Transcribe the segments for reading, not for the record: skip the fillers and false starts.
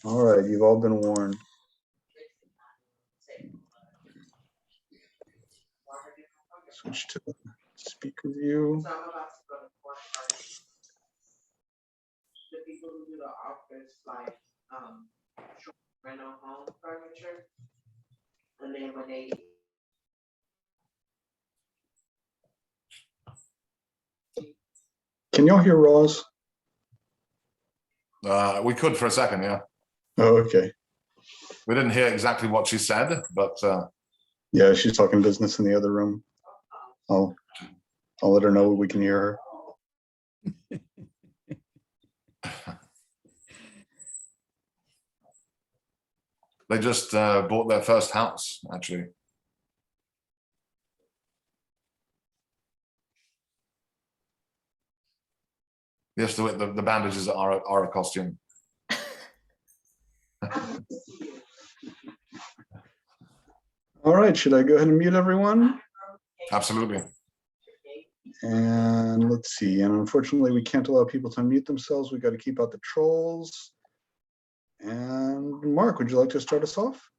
All right, you've all been warned. Switch to speaker view. So I'm about to go to fourth party. The people who do the office, like, rental home furniture. And then when they. Can y'all hear Roz? We could for a second, yeah. Oh, okay. We didn't hear exactly what she said, but Yeah, she's talking business in the other room. I'll let her know we can hear her. they just bought their first house, actually. Yes, the bandages are a costume. All right, should I go ahead and mute everyone? Absolutely. And let's see, and unfortunately we can't allow people to unmute themselves. We've got to keep out the trolls. And Mark, would you like to start us off?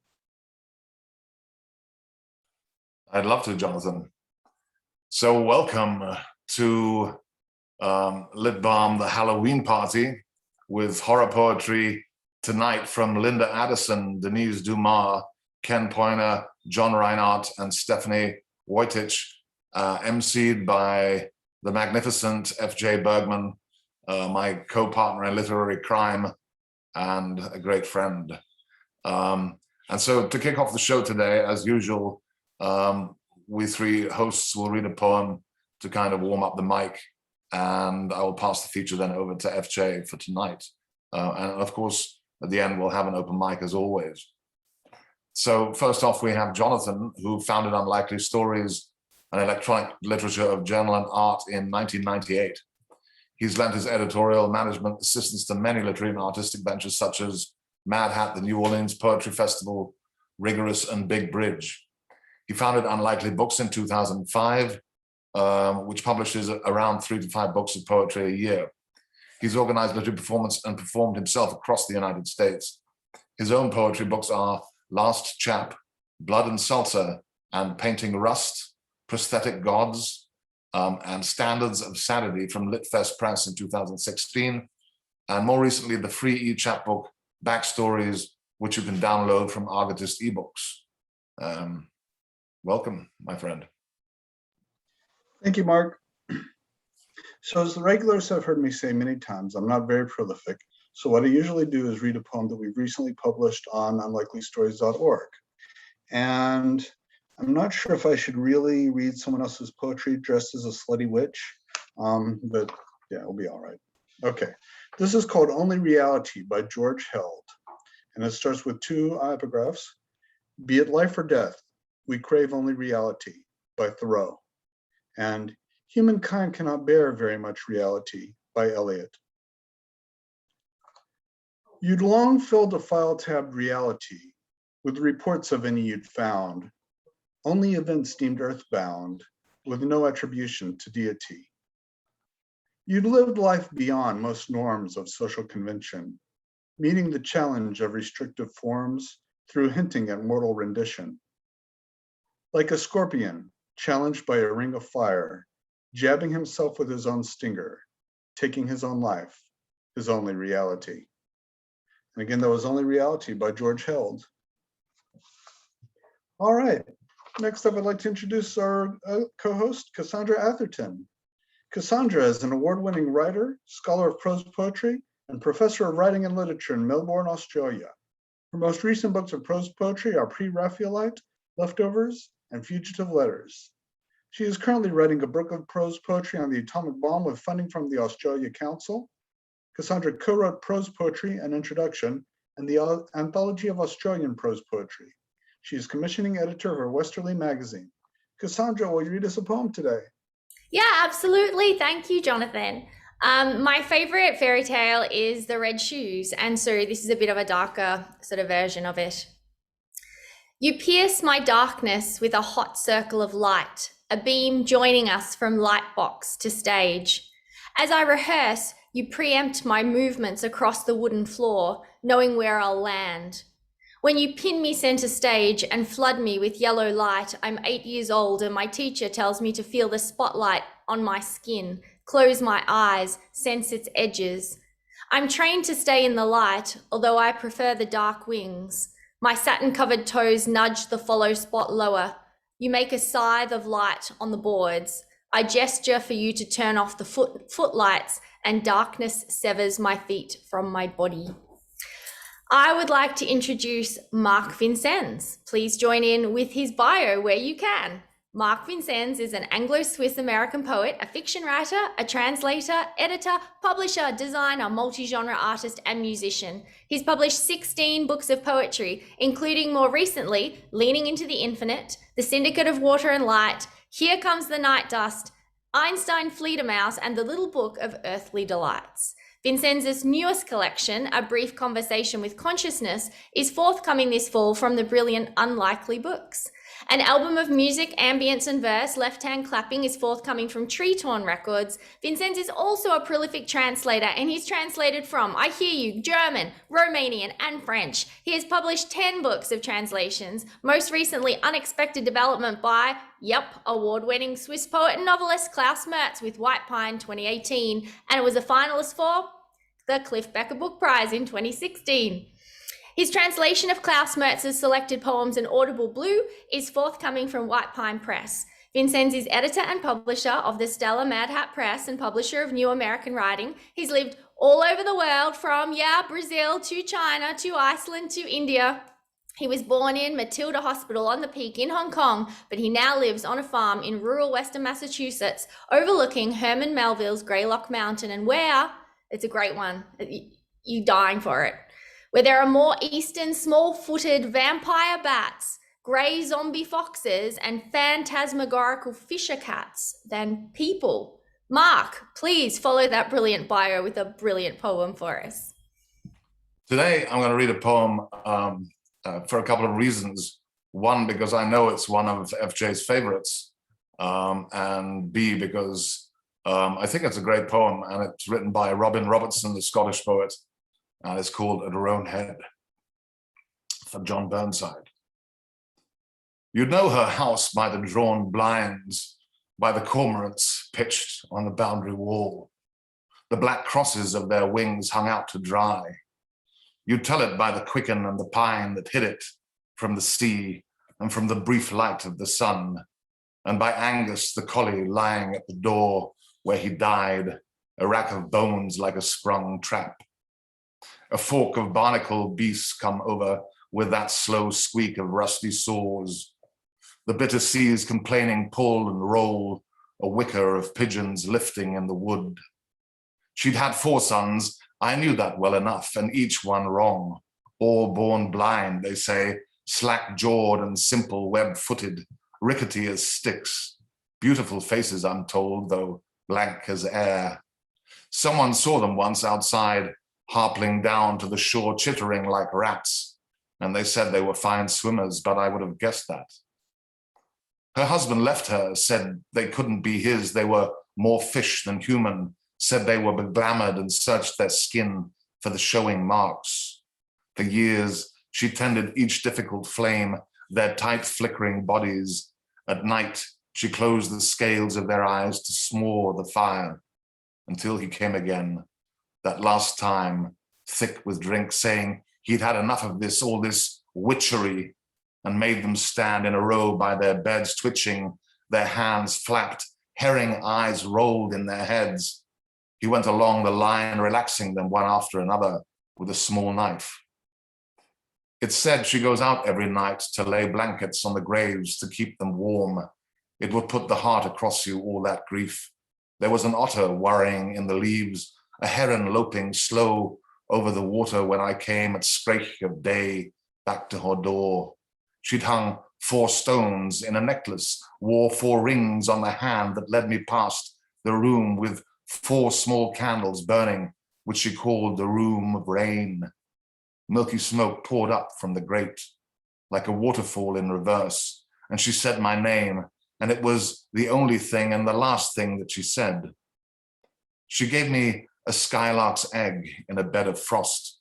I'd love to, Jonathan. So welcome to Lit Balm, the Halloween party, with horror poetry tonight from Linda Addison, Denise Dumars, Ken Poyner, Jon Reinhart, and Stephanie Wytovich, emceed by the magnificent F.J. Bergmann, my co-partner in literary crime and a great friend. And so to kick off the show today, as usual, we three hosts will read a poem to kind of warm up the mic, and I will pass the feature then over to FJ for tonight. And of course, at the end, we'll have an open mic as always. So first off, we have Jonathan, who founded Unlikely Stories, an electronic literature of journal and art in 1998. He's lent his editorial management assistance to many literary and artistic ventures such as Mad Hat, the New Orleans Poetry Festival, Rigorous, and Big Bridge. He founded Unlikely Books in 2005, which publishes around 3 to 5 books of poetry a year. He's organized literary performance and performed himself across the United States. His own poetry books are Last Chap, Blood and Salsa, and Painting Rust, Prosthetic Gods, and Standards of Sanity from Litfest Press in 2016, and more recently, the free e-chapbook Backstories, which you can download from Argotist eBooks. Welcome, my friend. Thank you, Mark. So as the regulars have heard me say many times, I'm not very prolific. So what I usually do is read a poem that we've recently published on unlikelystories.org. And I'm not sure if I should really read someone else's poetry dressed as a slutty witch, but yeah, it'll be all right. Okay, this is called Only Reality by George Held. And it starts with 2 epigraphs. Be it life or death, we crave only reality by Thoreau. And Humankind cannot bear very much reality by Eliot. You'd long filled a file-tabbed reality with reports of any you'd found, only events deemed earthbound with no attribution to deity. You'd lived life beyond most norms of social convention, meeting the challenge of restrictive forms through hinting at mortal rendition. Like a scorpion challenged by a ring of fire, jabbing himself with his own stinger, taking his own life, his only reality. And again, that was Only Reality by George Held. All right, next up, I'd like to introduce our co-host, Cassandra Atherton. Cassandra is an award-winning writer, scholar of prose poetry, and professor of writing and literature in Melbourne, Australia. Her most recent books of prose poetry are Pre-Raphaelite, Leftovers, and Fugitive Letters. She is currently writing a book of prose poetry on the atomic bomb with funding from the Australia Council. Cassandra co-wrote Prose Poetry, An Introduction, and the Anthology of Australian Prose Poetry. She is commissioning editor of her Westerly magazine. Cassandra, will you read us a poem today? Yeah, absolutely. Thank you, Jonathan. My favorite fairy tale is The Red Shoes, and so this is a bit of a darker sort of version of it. You pierce my darkness with a hot circle of light, a beam joining us from lightbox to stage. As I rehearse, You preempt my movements across the wooden floor, knowing where I'll land. When you pin me center stage and flood me with yellow light, I'm 8 years old and my teacher tells me to feel the spotlight on my skin, close my eyes, sense its edges. I'm trained to stay in the light, although I prefer the dark wings. My satin-covered toes nudge the follow spot lower. You make a scythe of light on the boards. I gesture for you to turn off the footlights, and darkness severs my feet from my body. I would like to introduce Mark Vincennes. Please join in with his bio where you can. Mark Vincennes is an Anglo-Swiss-American poet, a fiction writer, a translator, editor, publisher, designer, multi-genre artist, and musician. He's published 16 books of poetry, including more recently, Leaning into the Infinite, The Syndicate of Water and Light, Here Comes the Night Dust, Einstein Fledermaus, and The Little Book of Earthly Delights. Vincennes' newest collection, A Brief Conversation with Consciousness, is forthcoming this fall from the brilliant Unlikely Books. An album of music, ambience and verse, Left Hand Clapping, is forthcoming from Tree Torn Records. Vincennes is also a prolific translator, and he's translated from, I hear you, German, Romanian and French. He has published 10 books of translations, most recently Unexpected Development by, award-winning Swiss poet and novelist Klaus Mertz with White Pine 2018, and it was a finalist for the Cliff Becker Book Prize in 2016. His translation of Klaus Mertz's selected poems in Audible Blue is forthcoming from White Pine Press. Vincennes is editor and publisher of the Stella Mad Hat Press and publisher of New American Writing. He's lived all over the world from, Brazil to China to Iceland to India. He was born in Matilda Hospital on the Peak in Hong Kong, but he now lives on a farm in rural western Massachusetts, overlooking Herman Melville's Greylock Mountain, and where, it's a great one, you're dying for it, where there are more eastern small-footed vampire bats, grey zombie foxes, and phantasmagorical fisher cats than people. Mark, please follow that brilliant bio with a brilliant poem for us. Today, I'm going to read a poem for a couple of reasons. One, because I know it's one of FJ's favorites, and B, because I think it's a great poem, and it's written by Robin Robertson, the Scottish poet, and it's called At Her Own Head, for John Burnside. You'd know her house by the drawn blinds, by the cormorants pitched on the boundary wall. The black crosses of their wings hung out to dry. You'd tell it by the quicken and the pine that hid it from the sea and from the brief light of the sun, and by Angus, the collie lying at the door where he died, a rack of bones like a sprung trap. A fork of barnacle beasts come over with that slow squeak of rusty saws. The bitter seas complaining pull and roll, a wicker of pigeons lifting in the wood. She'd had 4 sons, I knew that well enough, and each one wrong. All born blind, they say, slack-jawed and simple, web-footed, rickety as sticks. Beautiful faces, I'm told, though blank as air. Someone saw them once outside, harpling down to the shore, chittering like rats, and they said they were fine swimmers, but I would have guessed that. Her husband left her, said they couldn't be his, they were more fish than human, said they were beglamoured and searched their skin for the showing marks. For years, she tended each difficult flame, their tight flickering bodies. At night, she closed the scales of their eyes to s'more the fire, until he came again, that last time, thick with drink, saying he'd had enough of this, all this witchery, and made them stand in a row by their beds, twitching, their hands flapped, herring eyes rolled in their heads. He went along the line, relaxing them one after another with a small knife. It's said she goes out every night to lay blankets on the graves to keep them warm. It would put the heart across you, all that grief. There was an otter worrying in the leaves, a heron loping slow over the water when I came at scrake of day back to her door. She'd hung 4 stones in a necklace, wore 4 rings on the hand that led me past the room with 4 small candles burning, which she called the room of rain. Milky smoke poured up from the grate like a waterfall in reverse, and she said my name, and it was the only thing and the last thing that she said. She gave me a skylark's egg in a bed of frost,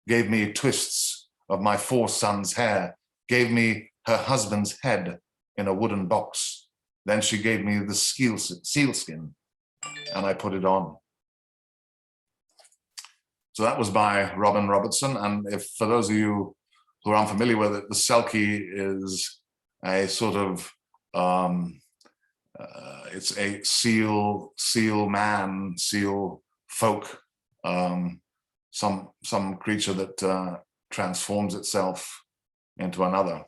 gave me twists of my 4 sons' hair, gave me her husband's head in a wooden box. Then she gave me the sealskin, and I put it on. So that was by Robin Robertson. And if for those of you who are unfamiliar with it, the Selkie is a sort of, it's a seal man, seal folk, some creature that transforms itself into another,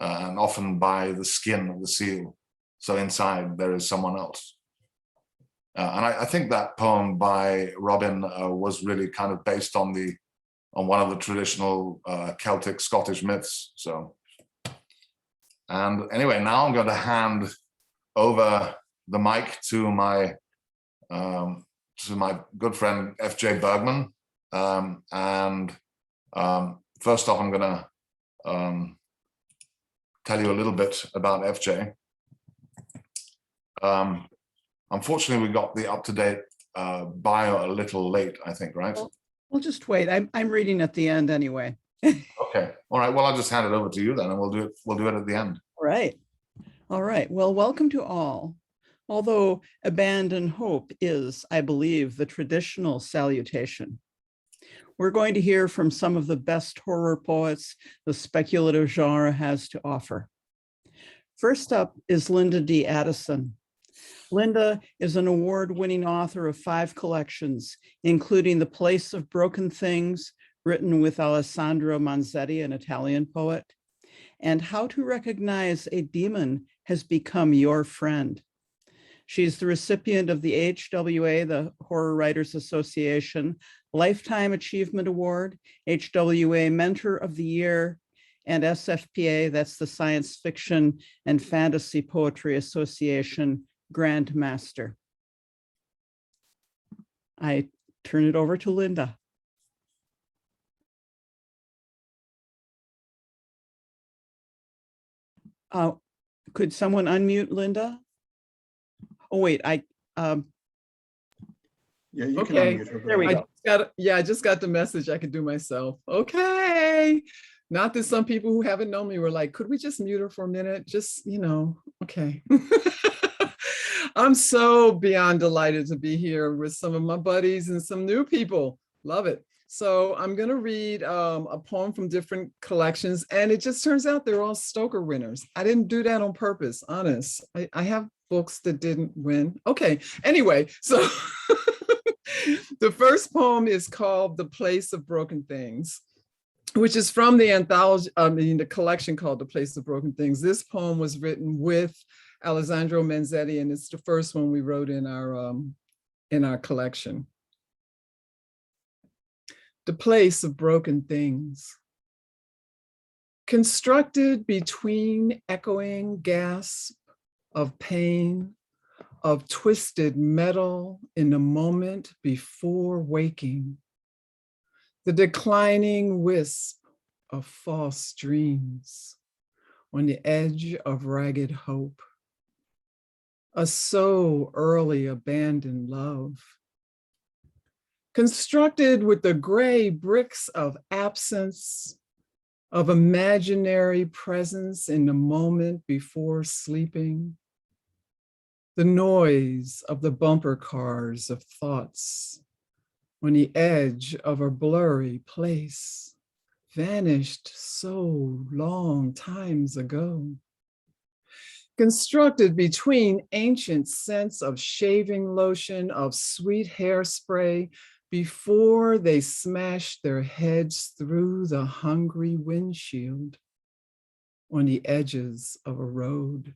and often by the skin of the seal. So inside there is someone else. And I think that poem by Robin was really kind of based on one of the traditional Celtic Scottish myths. So, and anyway, now I'm going to hand over the mic to my good friend F.J. Bergmann. First off, I'm going to tell you a little bit about F.J. Unfortunately, we got the up-to-date bio a little late, I think, right? We'll just wait. I'm reading at the end anyway. Okay. All right. Well, I'll just hand it over to you then, and we'll do it at the end. All right. All right. Well, welcome to all. Although abandon hope is, I believe, the traditional salutation. We're going to hear from some of the best horror poets the speculative genre has to offer. First up is Linda D. Addison. Linda is an award-winning author of 5 collections, including The Place of Broken Things, written with Alessandro Manzetti, an Italian poet, and How to Recognize a Demon Has Become Your Friend. She's the recipient of the HWA, the Horror Writers Association, Lifetime Achievement Award, HWA Mentor of the Year, and SFPA, that's the Science Fiction and Fantasy Poetry Association, Grand Master. I turn it over to Linda. Could someone unmute Linda? Oh, wait, Yeah, you can Okay, unmute her. there we go. I just got the message I could do myself. Okay. Not that some people who haven't known me were like, could we just mute her for a minute? Just, okay. I'm so beyond delighted to be here with some of my buddies and some new people. Love it. So I'm going to read a poem from different collections, and it just turns out they're all Stoker winners. I didn't do that on purpose, honest. I have books that didn't win. Okay, anyway, so the first poem is called The Place of Broken Things, which is from the anthology, the collection called The Place of Broken Things. This poem was written with Alessandro Manzetti, and it's the first one we wrote in our collection. The Place of Broken Things. Constructed between echoing gasp of pain, of twisted metal in the moment before waking, the declining wisp of false dreams on the edge of ragged hope, a so early abandoned love, constructed with the gray bricks of absence, of imaginary presence in the moment before sleeping, the noise of the bumper cars of thoughts on the edge of a blurry place, vanished so long times ago. Constructed between ancient scents of shaving lotion, of sweet hairspray, before they smashed their heads through the hungry windshield on the edges of a road,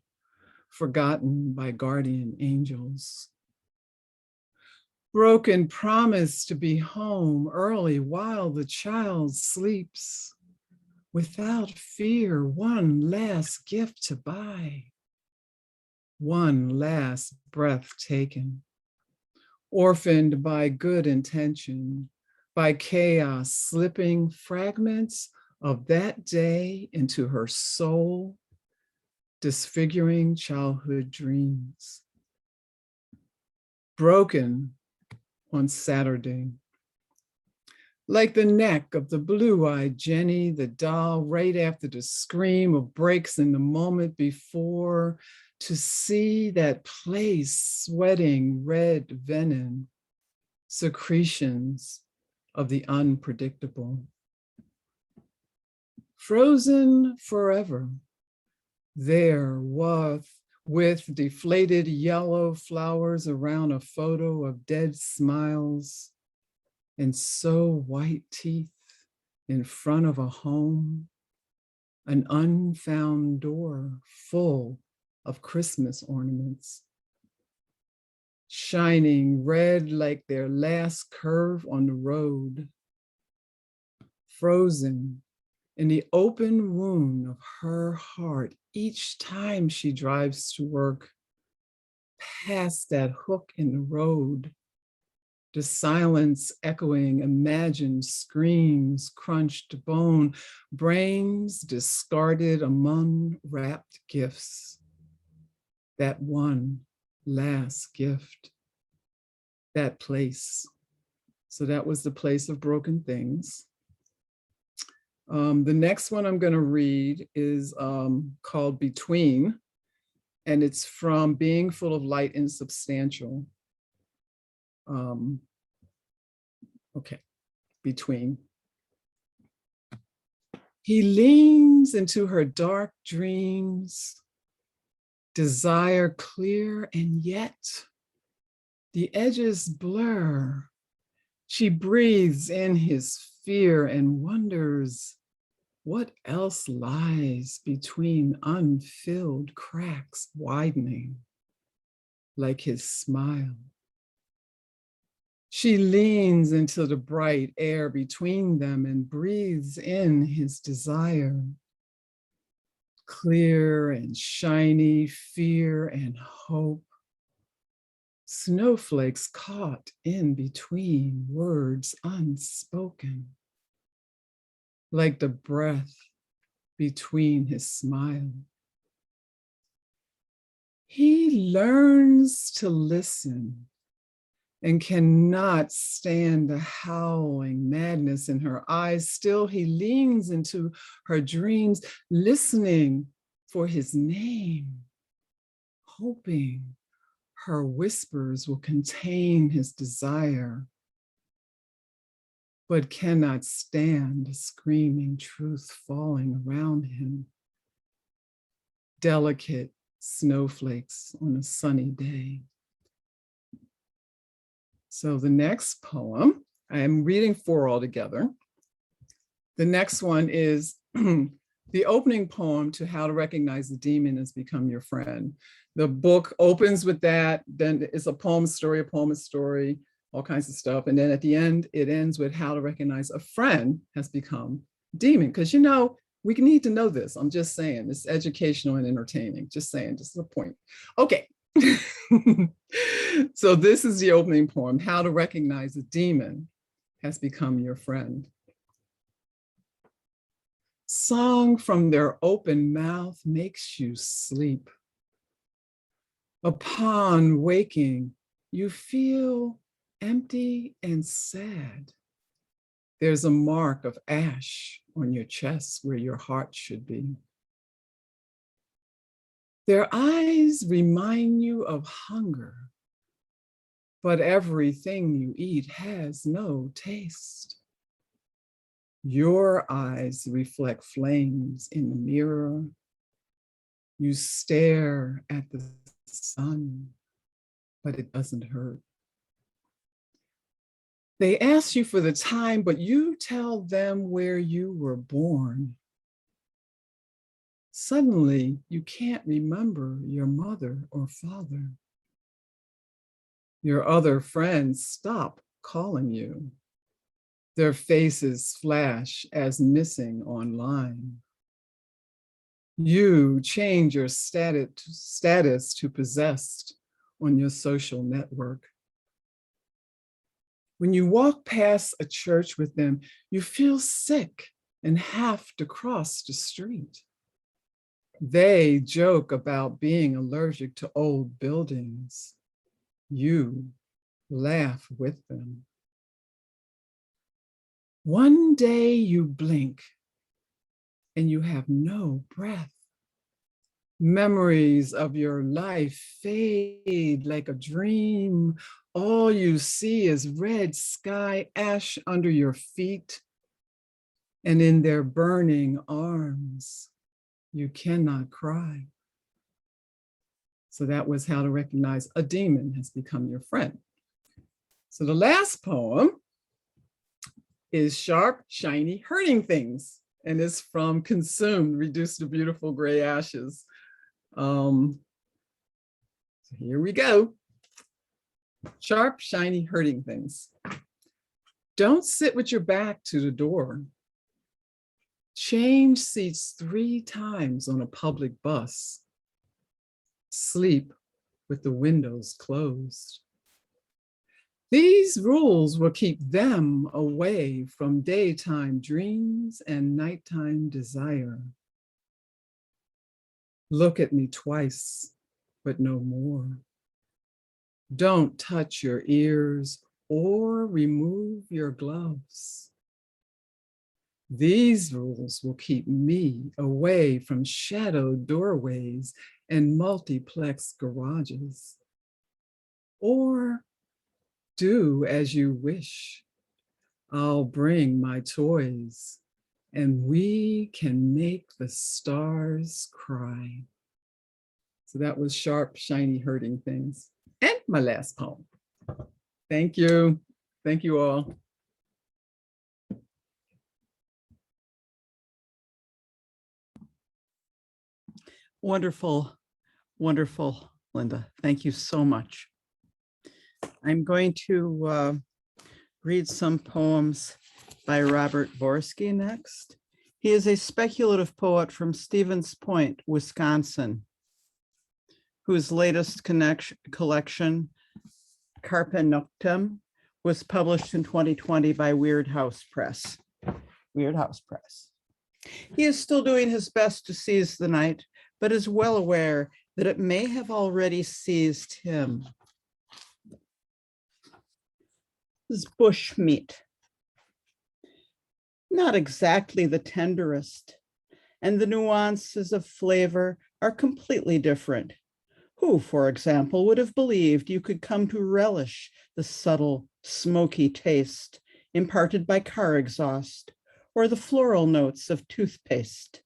forgotten by guardian angels. Broken promise to be home early while the child sleeps, without fear, one last gift to buy, one last breath taken, orphaned by good intention, by chaos, slipping fragments of that day into her soul, disfiguring childhood dreams. Broken on Saturday. Like the neck of the blue-eyed Jenny, the doll, right after the scream of breaks in the moment before, to see that place sweating red venom, secretions of the unpredictable. Frozen forever, there with deflated yellow flowers around a photo of dead smiles and so white teeth in front of a home, an unfound door full of Christmas ornaments, shining red like their last curve on the road, frozen in the open wound of her heart each time she drives to work, past that hook in the road, the silence echoing imagined screams, crunched bone, brains discarded among wrapped gifts. That one last gift, that place. So that was the place of broken things. The next one I'm going to read is called Between, and it's from Being Full of Light and Substantial. Okay, Between. He leans into her dark dreams, desire clear, and yet the edges blur. She breathes in his fear and wonders what else lies between unfilled cracks widening like his smile. She leans into the bright air between them and breathes in his desire. Clear and shiny, fear and hope. Snowflakes caught in between words unspoken, like the breath between his smile. He learns to listen and cannot stand the howling madness in her eyes. Still, he leans into her dreams, listening for his name, hoping her whispers will contain his desire, but cannot stand the screaming truth falling around him. Delicate snowflakes on a sunny day. So the next poem, I am reading 4 altogether. The next one is the opening poem to How to Recognize the Demon Has Become Your Friend. The book opens with that, then it's a poem story, all kinds of stuff. And then at the end, it ends with how to recognize a friend has become a demon. Because we need to know this. I'm just saying, it's educational and entertaining. Just saying, just a point. Okay. So this is the opening poem, How to Recognize a Demon Has Become Your Friend. Song from their open mouth makes you sleep. Upon waking, you feel empty and sad. There's a mark of ash on your chest where your heart should be. Their eyes remind you of hunger, but everything you eat has no taste. Your eyes reflect flames in the mirror. You stare at the sun, but it doesn't hurt. They ask you for the time, but you tell them where you were born. Suddenly, you can't remember your mother or father. Your other friends stop calling you. Their faces flash as missing online. You change your status to possessed on your social network. When you walk past a church with them, you feel sick and have to cross the street. They joke about being allergic to old buildings. You laugh with them. One day you blink and you have no breath. Memories of your life fade like a dream. All you see is red sky ash under your feet. And in their burning arms, you cannot cry. So that was how to recognize a demon has become your friend. So the last poem is Sharp, Shiny, Hurting Things, and it's from Consumed, Reduced to Beautiful Gray Ashes. So here we go. Sharp, shiny, hurting things. Don't sit with your back to the door. Change seats 3 times on a public bus. Sleep with the windows closed. These rules will keep them away from daytime dreams and nighttime desire. Look at me twice, but no more. Don't touch your ears or remove your gloves. These rules will keep me away from shadowed doorways and multiplex garages. Or do as you wish. I'll bring my toys and we can make the stars cry. So that was Sharp, Shiny, Hurting Things. And my last poem. Thank you. Thank you all. Wonderful, wonderful, Linda. Thank you so much. I'm going to read some poems by Robert Vorsky next. He is a speculative poet from Stevens Point, Wisconsin, whose latest collection, Carpe Noctem, was published in 2020 by Weird House Press. Weird House Press. He is still doing his best to seize the night, but is well aware that it may have already seized him. This is bush meat. Not exactly the tenderest, and the nuances of flavor are completely different. Who, for example, would have believed you could come to relish the subtle, smoky taste imparted by car exhaust or the floral notes of toothpaste?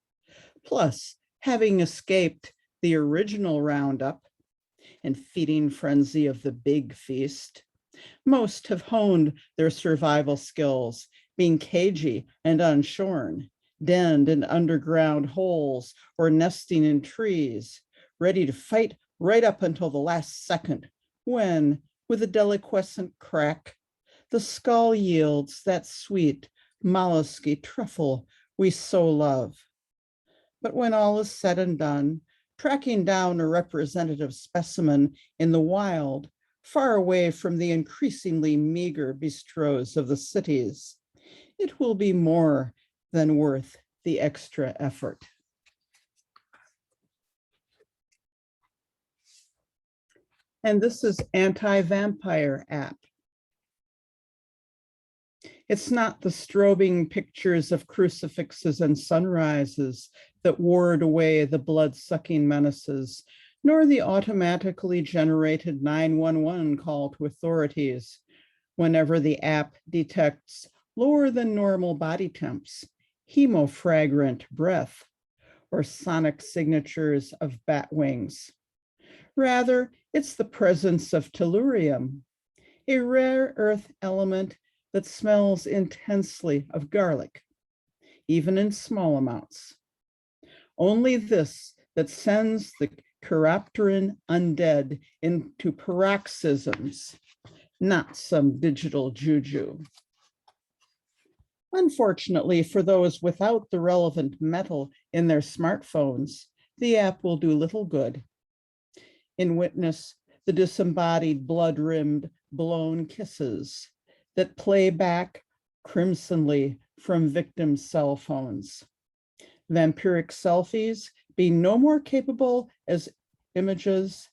Plus, having escaped the original Roundup and feeding frenzy of the big feast, most have honed their survival skills, being cagey and unshorn, denned in underground holes or nesting in trees, ready to fight right up until the last second, when, with a deliquescent crack, the skull yields that sweet, mollusky truffle we so love. But when all is said and done, tracking down a representative specimen in the wild, far away from the increasingly meager bistros of the cities, it will be more than worth the extra effort. And this is Anti-Vampire app. It's not the strobing pictures of crucifixes and sunrises that ward away the blood-sucking menaces, nor the automatically generated 911 call to authorities whenever the app detects lower than normal body temps, hemofragrant breath, or sonic signatures of bat wings. Rather, it's the presence of tellurium, a rare earth element that smells intensely of garlic, even in small amounts. Only this that sends the chiropteran undead into paroxysms, not some digital juju. Unfortunately, for those without the relevant metal in their smartphones, the app will do little good. In witness the disembodied blood-rimmed blown kisses that play back crimsonly from victims' cell phones. Vampiric selfies being no more capable as images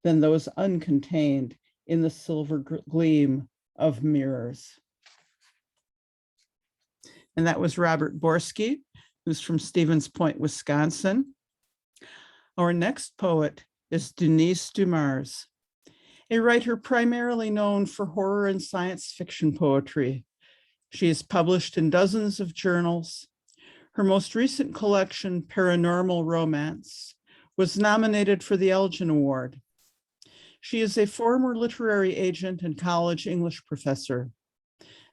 than those uncontained in the silver gleam of mirrors. And that was Robert Vorsky, who's from Stevens Point, Wisconsin. Our next poet is Denise Dumars, a writer primarily known for horror and science fiction poetry. She is published in dozens of journals. Her most recent collection, Paranormal Romance, was nominated for the Elgin Award. She is a former literary agent and college English professor.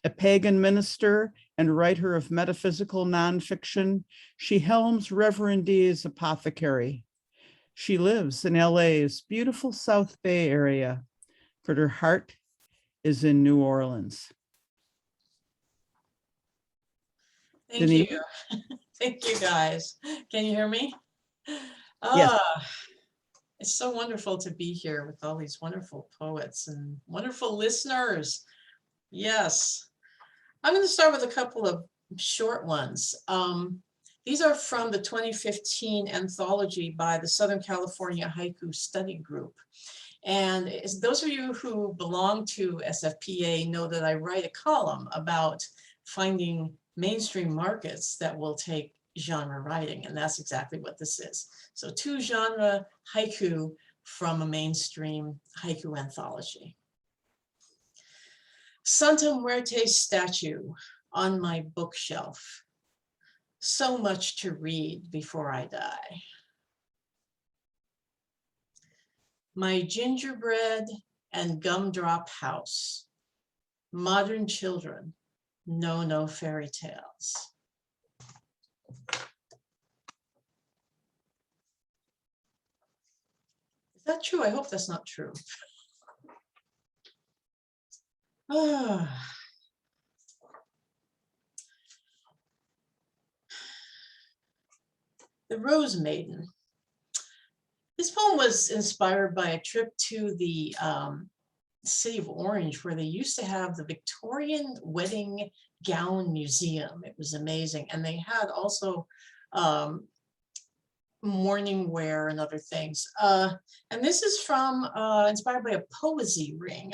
A pagan minister and writer of metaphysical nonfiction, she helms Reverend D's Apothecary. She lives in LA's beautiful South Bay area, but her heart is in New Orleans. Thank Denise? you. Thank you, guys. Can you hear me? Yes. It's so wonderful to be here with all these wonderful poets and wonderful listeners. Yes. I'm going to start with a couple of short ones. These are from the 2015 anthology by the Southern California Haiku Study Group. And those of you who belong to SFPA know that I write a column about finding mainstream markets that will take genre writing, and that's exactly what this is. So 2 genre haiku from a mainstream haiku anthology. Santa Muerte's statue on my bookshelf. So much to read before I die. My gingerbread and gumdrop house. Modern children know no fairy tales. Is that true? I hope that's not true. The Rose Maiden. This poem was inspired by a trip to the city of Orange, where they used to have the Victorian Wedding Gown Museum. It was amazing. And they had also morning wear and other things. And this is from, inspired by a poesy ring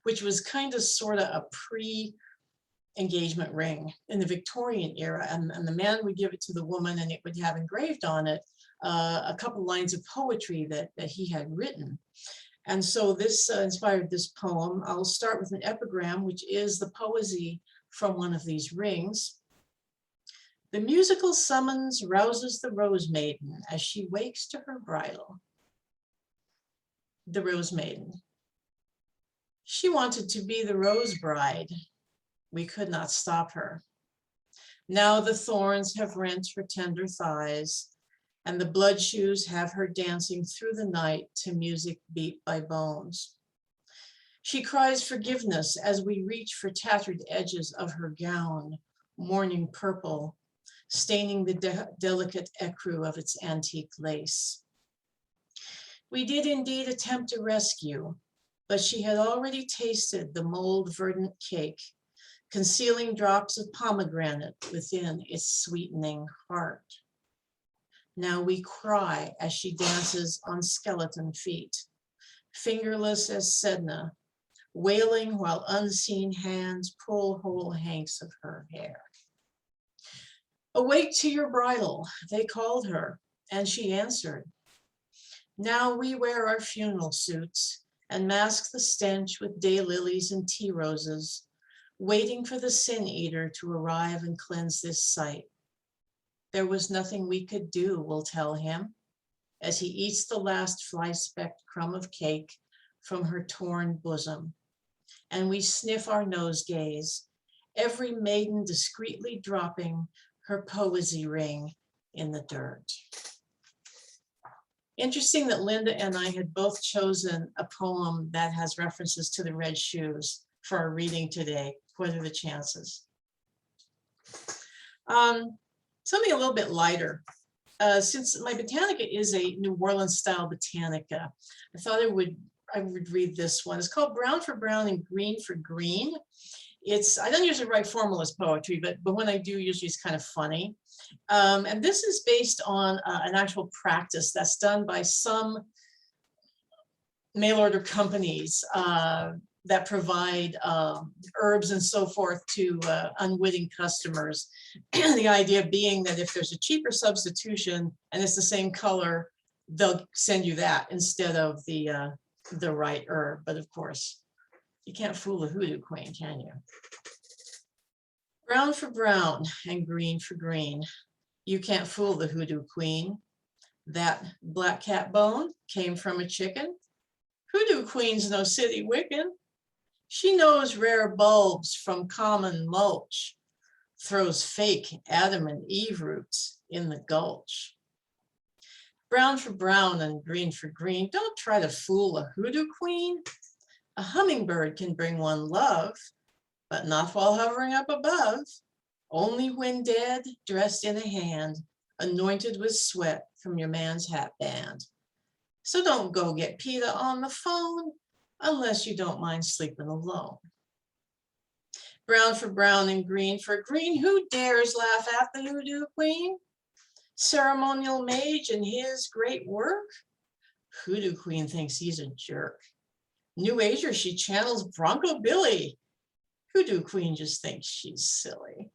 which was kind of sort of a pre-engagement ring in the Victorian era. And the man would give it to the woman, and it would have engraved on it a couple lines of poetry that he had written. And so this inspired this poem. I'll start with an epigram, which is the poesy from one of these rings. The musical summons rouses the Rose Maiden as she wakes to her bridal. The Rose Maiden. She wanted to be the Rose Bride. We could not stop her. Now the thorns have rent her tender thighs, and the blood shoes have her dancing through the night to music beat by bones. She cries forgiveness as we reach for tattered edges of her gown, morning purple, staining the delicate ecru of its antique lace. We did indeed attempt to rescue, but she had already tasted the mold verdant cake, concealing drops of pomegranate within its sweetening heart. Now we cry as she dances on skeleton feet, fingerless as Sedna, wailing while unseen hands pull whole hanks of her hair. Awake to your bridal, they called her, and she answered. Now we wear our funeral suits and mask the stench with daylilies and tea roses, waiting for the sin eater to arrive and cleanse this site. There was nothing we could do, we'll tell him, as he eats the last fly-specked crumb of cake from her torn bosom. And we sniff our nosegays, every maiden discreetly dropping her poesy ring in the dirt. Interesting that Linda and I had both chosen a poem that has references to the red shoes for our reading today. What are the chances? Something a little bit lighter. Since my Botanica is a New Orleans style Botanica, I thought I would read this one. It's called Brown for Brown and Green for Green. I don't usually write formalist poetry, but when I do, usually it's kind of funny. And this is based on an actual practice that's done by some mail order companies that provide herbs and so forth to unwitting customers. The idea being that if there's a cheaper substitution and it's the same color, they'll send you that instead of the right herb. But of course, you can't fool a hoodoo queen, can you? Brown for brown and green for green. You can't fool the hoodoo queen. That black cat bone came from a chicken. Hoodoo queen's no city Wiccan. She knows rare bulbs from common mulch, throws fake Adam and Eve roots in the gulch. Brown for brown and green for green. Don't try to fool a hoodoo queen. A hummingbird can bring one love, but not while hovering up above. Only when dead, dressed in a hand, anointed with sweat from your man's hat band. So don't go get PETA on the phone unless you don't mind sleeping alone. Brown for brown and green for green. Who dares laugh at the hoodoo queen? Ceremonial mage and his great work? Hoodoo queen thinks he's a jerk. New ager, she channels Bronco Billy. Hoodoo queen just thinks she's silly.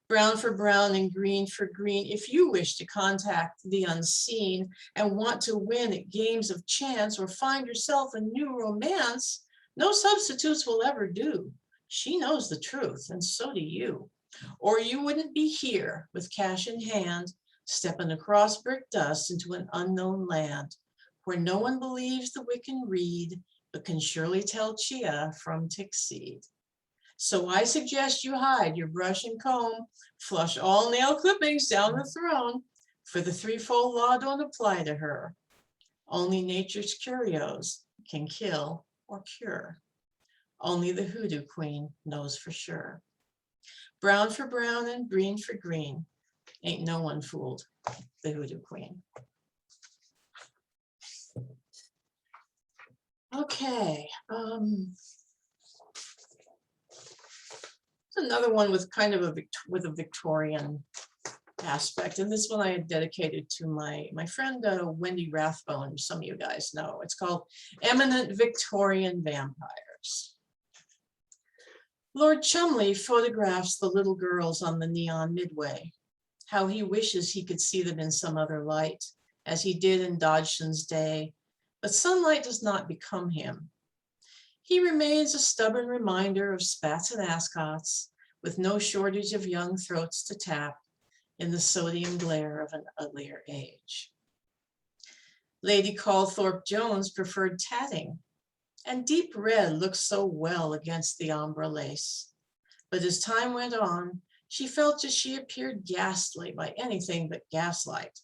Brown for brown and green for green. If you wish to contact the unseen and want to win at games of chance or find yourself a new romance, no substitutes will ever do. She knows the truth, and so do you. Or you wouldn't be here with cash in hand, stepping across brick dust into an unknown land where no one believes the Wiccan read, but can surely tell chia from tick seed. So I suggest you hide your brush and comb, flush all nail clippings down the throne, for the threefold law don't apply to her. Only nature's curios can kill or cure. Only the hoodoo queen knows for sure. Brown for brown and green for green. Ain't no one fooled the hoodoo queen. Okay. Another one with kind of a Victorian aspect, and this one I had dedicated to my friend Wendy Rathbone, some of you guys know. It's called Eminent Victorian Vampires. Lord Chumley photographs the little girls on the neon midway, how he wishes he could see them in some other light, as he did in Dodgson's day, but sunlight does not become him. He remains a stubborn reminder of spats and ascots, with no shortage of young throats to tap in the sodium glare of an uglier age. Lady Calthorpe Jones preferred tatting, and deep red looked so well against the ombre lace. But as time went on, she felt as she appeared ghastly by anything but gaslight,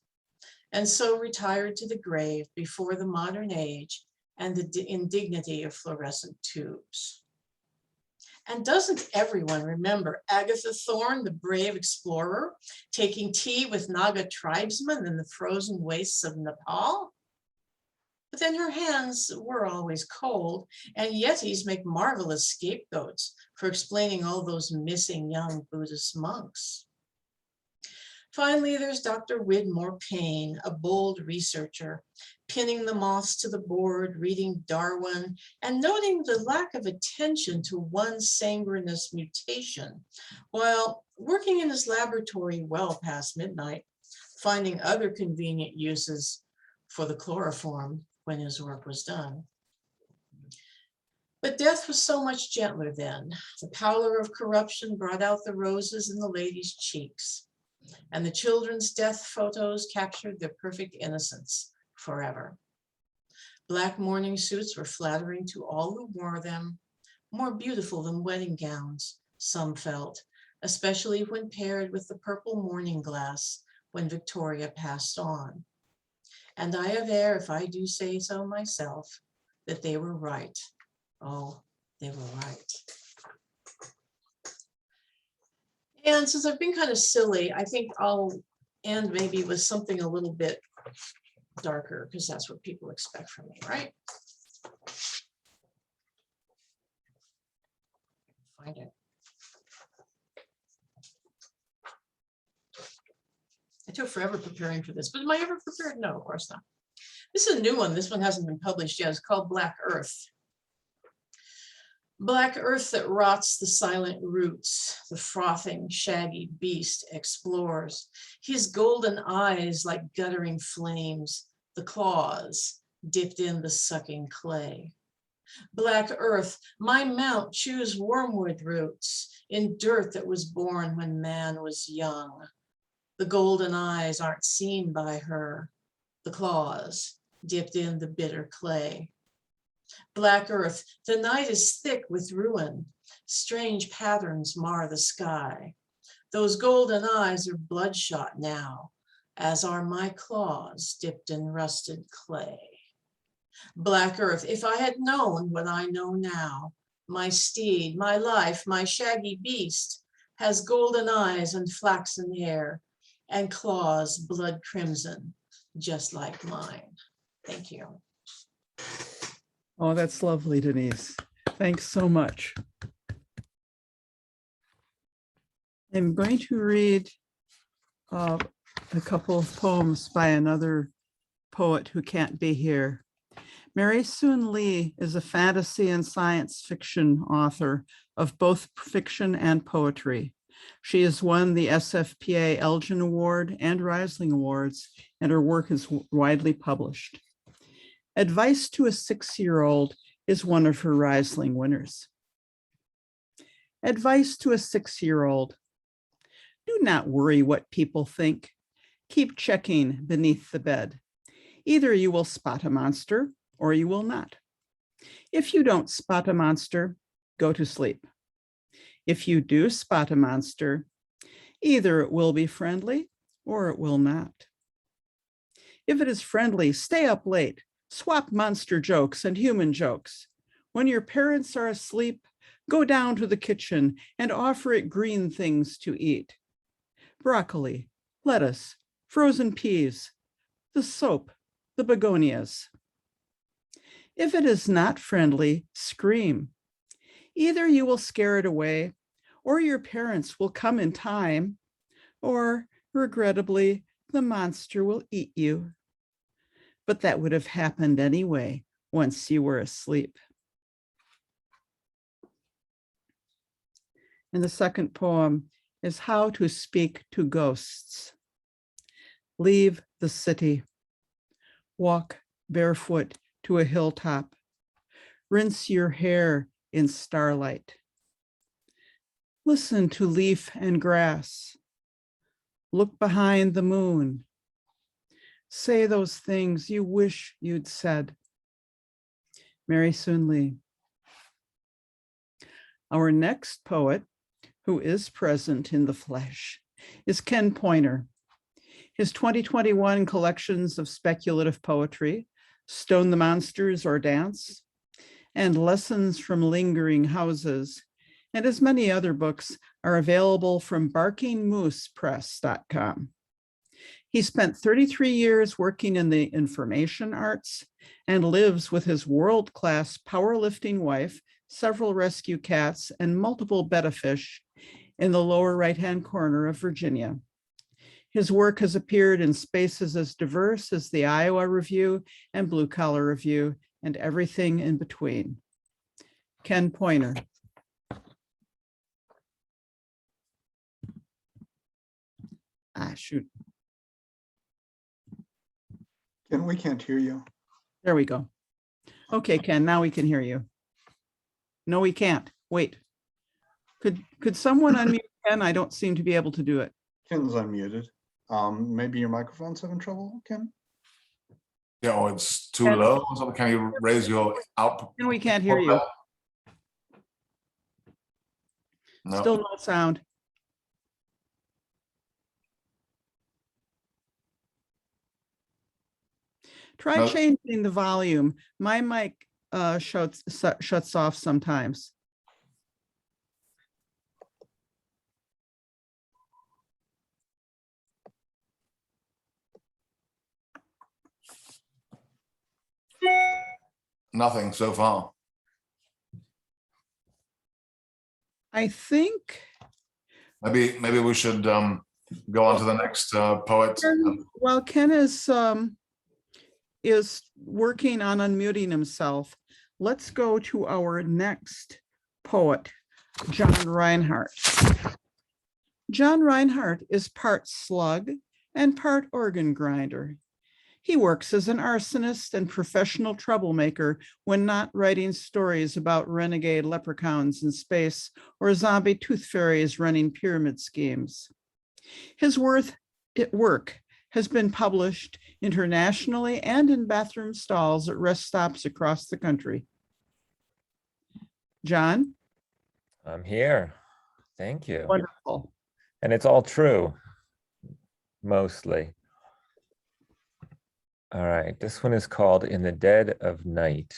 and so retired to the grave before the modern age and the indignity of fluorescent tubes. And doesn't everyone remember Agatha Thorne, the brave explorer, taking tea with Naga tribesmen in the frozen wastes of Nepal? But then her hands were always cold, and yetis make marvelous scapegoats for explaining all those missing young Buddhist monks. Finally, there's Dr. Widmore Payne, a bold researcher, pinning the moths to the board, reading Darwin, and noting the lack of attention to one sanguineous mutation, while working in his laboratory well past midnight, finding other convenient uses for the chloroform when his work was done. But death was so much gentler then. The pallor of corruption brought out the roses in the ladies' cheeks, and the children's death photos captured their perfect innocence forever. Black mourning suits were flattering to all who wore them, more beautiful than wedding gowns, some felt, especially when paired with the purple mourning glass when Victoria passed on. And I aver, if I do say so myself, that they were right. Oh, they were right. And since I've been kind of silly, I think I'll end maybe with something a little bit darker, because that's what people expect from me, right? Find it. I took forever preparing for this, but am I ever prepared? No, of course not. This is a new one. This one hasn't been published yet. It's called Black Earth. Black earth that rots the silent roots, the frothing, shaggy beast explores. His golden eyes like guttering flames, the claws dipped in the sucking clay. Black earth, my mount chews wormwood roots in dirt that was born when man was young. The golden eyes aren't seen by her, the claws dipped in the bitter clay. Black earth, the night is thick with ruin. Strange patterns mar the sky. Those golden eyes are bloodshot now, as are my claws dipped in rusted clay. Black earth, if I had known what I know now, my steed, my life, my shaggy beast has golden eyes and flaxen hair and claws blood crimson, just like mine. Thank you. Oh, that's lovely, Denise. Thanks so much. I'm going to read a couple of poems by another poet who can't be here. Mary Soon Lee is a fantasy and science fiction author of both fiction and poetry. She has won the SFPA Elgin Award and Rising Awards, and her work is widely published. Advice to a 6-year-old is one of her Rising winners. Advice to a 6-year-old. Do not worry what people think. Keep checking beneath the bed. Either you will spot a monster or you will not. If you don't spot a monster, go to sleep. If you do spot a monster, either it will be friendly or it will not. If it is friendly, stay up late. Swap monster jokes and human jokes. When your parents are asleep, go down to the kitchen and offer it green things to eat. Broccoli, lettuce, frozen peas, the soap, the begonias. If it is not friendly, scream. Either you will scare it away, or your parents will come in time, or regrettably, the monster will eat you. But that would have happened anyway once you were asleep. And the second poem is How to Speak to Ghosts. Leave the city. Walk barefoot to a hilltop. Rinse your hair in starlight. Listen to leaf and grass. Look behind the moon. Say those things you wish you'd said. Mary Soon Lee. Our next poet, who is present in the flesh, is Ken Poyner. His 2021 collections of speculative poetry, Stone the Monsters or Dance, and Lessons from Lingering Houses, and as many other books are available from barkingmoosepress.com. He spent 33 years working in the information arts and lives with his world-class powerlifting wife, several rescue cats, and multiple betta fish in the lower right-hand corner of Virginia. His work has appeared in spaces as diverse as the Iowa Review and Blue Collar Review and everything in between. Ken Poyner. Shoot. Ken, we can't hear you. There we go. Okay, Ken, now we can hear you. No, we can't. Wait. Could someone unmute Ken? I don't seem to be able to do it. Ken's unmuted. Maybe your microphone's having trouble, Ken? Yeah, or it's too low. Or something. Can you raise your output? And we can't hear you. No. Still no sound. Try No. changing the volume. My mic shuts off sometimes. Nothing so far. I think. Maybe we should go on to the next poet. Well, Ken is is working on unmuting himself, let's go to our next poet, Jon Reinhart. Jon Reinhart is part slug and part organ grinder. He works as an arsonist and professional troublemaker when not writing stories about renegade leprechauns in space or zombie tooth fairies running pyramid schemes. His work has been published internationally and in bathroom stalls at rest stops across the country. Jon? I'm here. Thank you. Wonderful. And it's all true, mostly. All right, this one is called In the Dead of Night.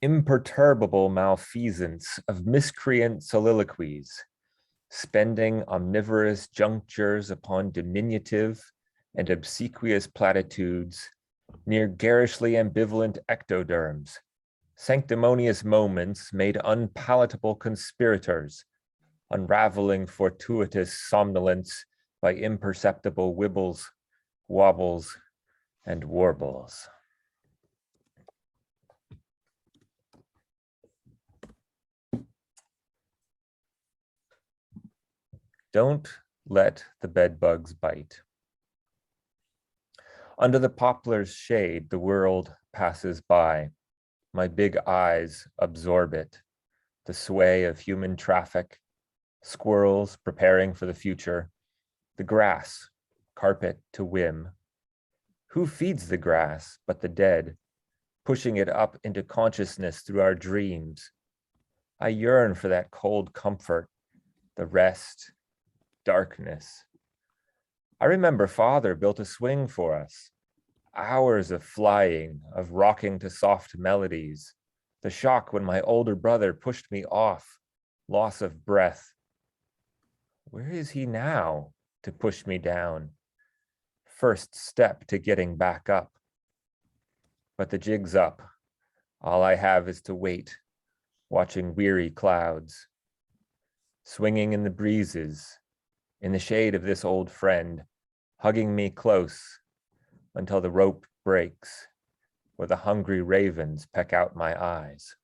Imperturbable malfeasance of miscreant soliloquies, spending omnivorous junctures upon diminutive and obsequious platitudes, near garishly ambivalent ectoderms, sanctimonious moments made unpalatable conspirators, unraveling fortuitous somnolence by imperceptible wibbles, wobbles, and warbles. Don't let the bedbugs bite. Under the poplar's shade, the world passes by. My big eyes absorb it. The sway of human traffic, squirrels preparing for the future, the grass, carpet to whim. Who feeds the grass but the dead, pushing it up into consciousness through our dreams? I yearn for that cold comfort, the rest, darkness. I remember Father built a swing for us. Hours of flying, of rocking to soft melodies. The shock when my older brother pushed me off, loss of breath. Where is he now to push me down? First step to getting back up. But the jig's up. All I have is to wait, watching weary clouds, swinging in the breezes, in the shade of this old friend, hugging me close until the rope breaks, or the hungry ravens peck out my eyes.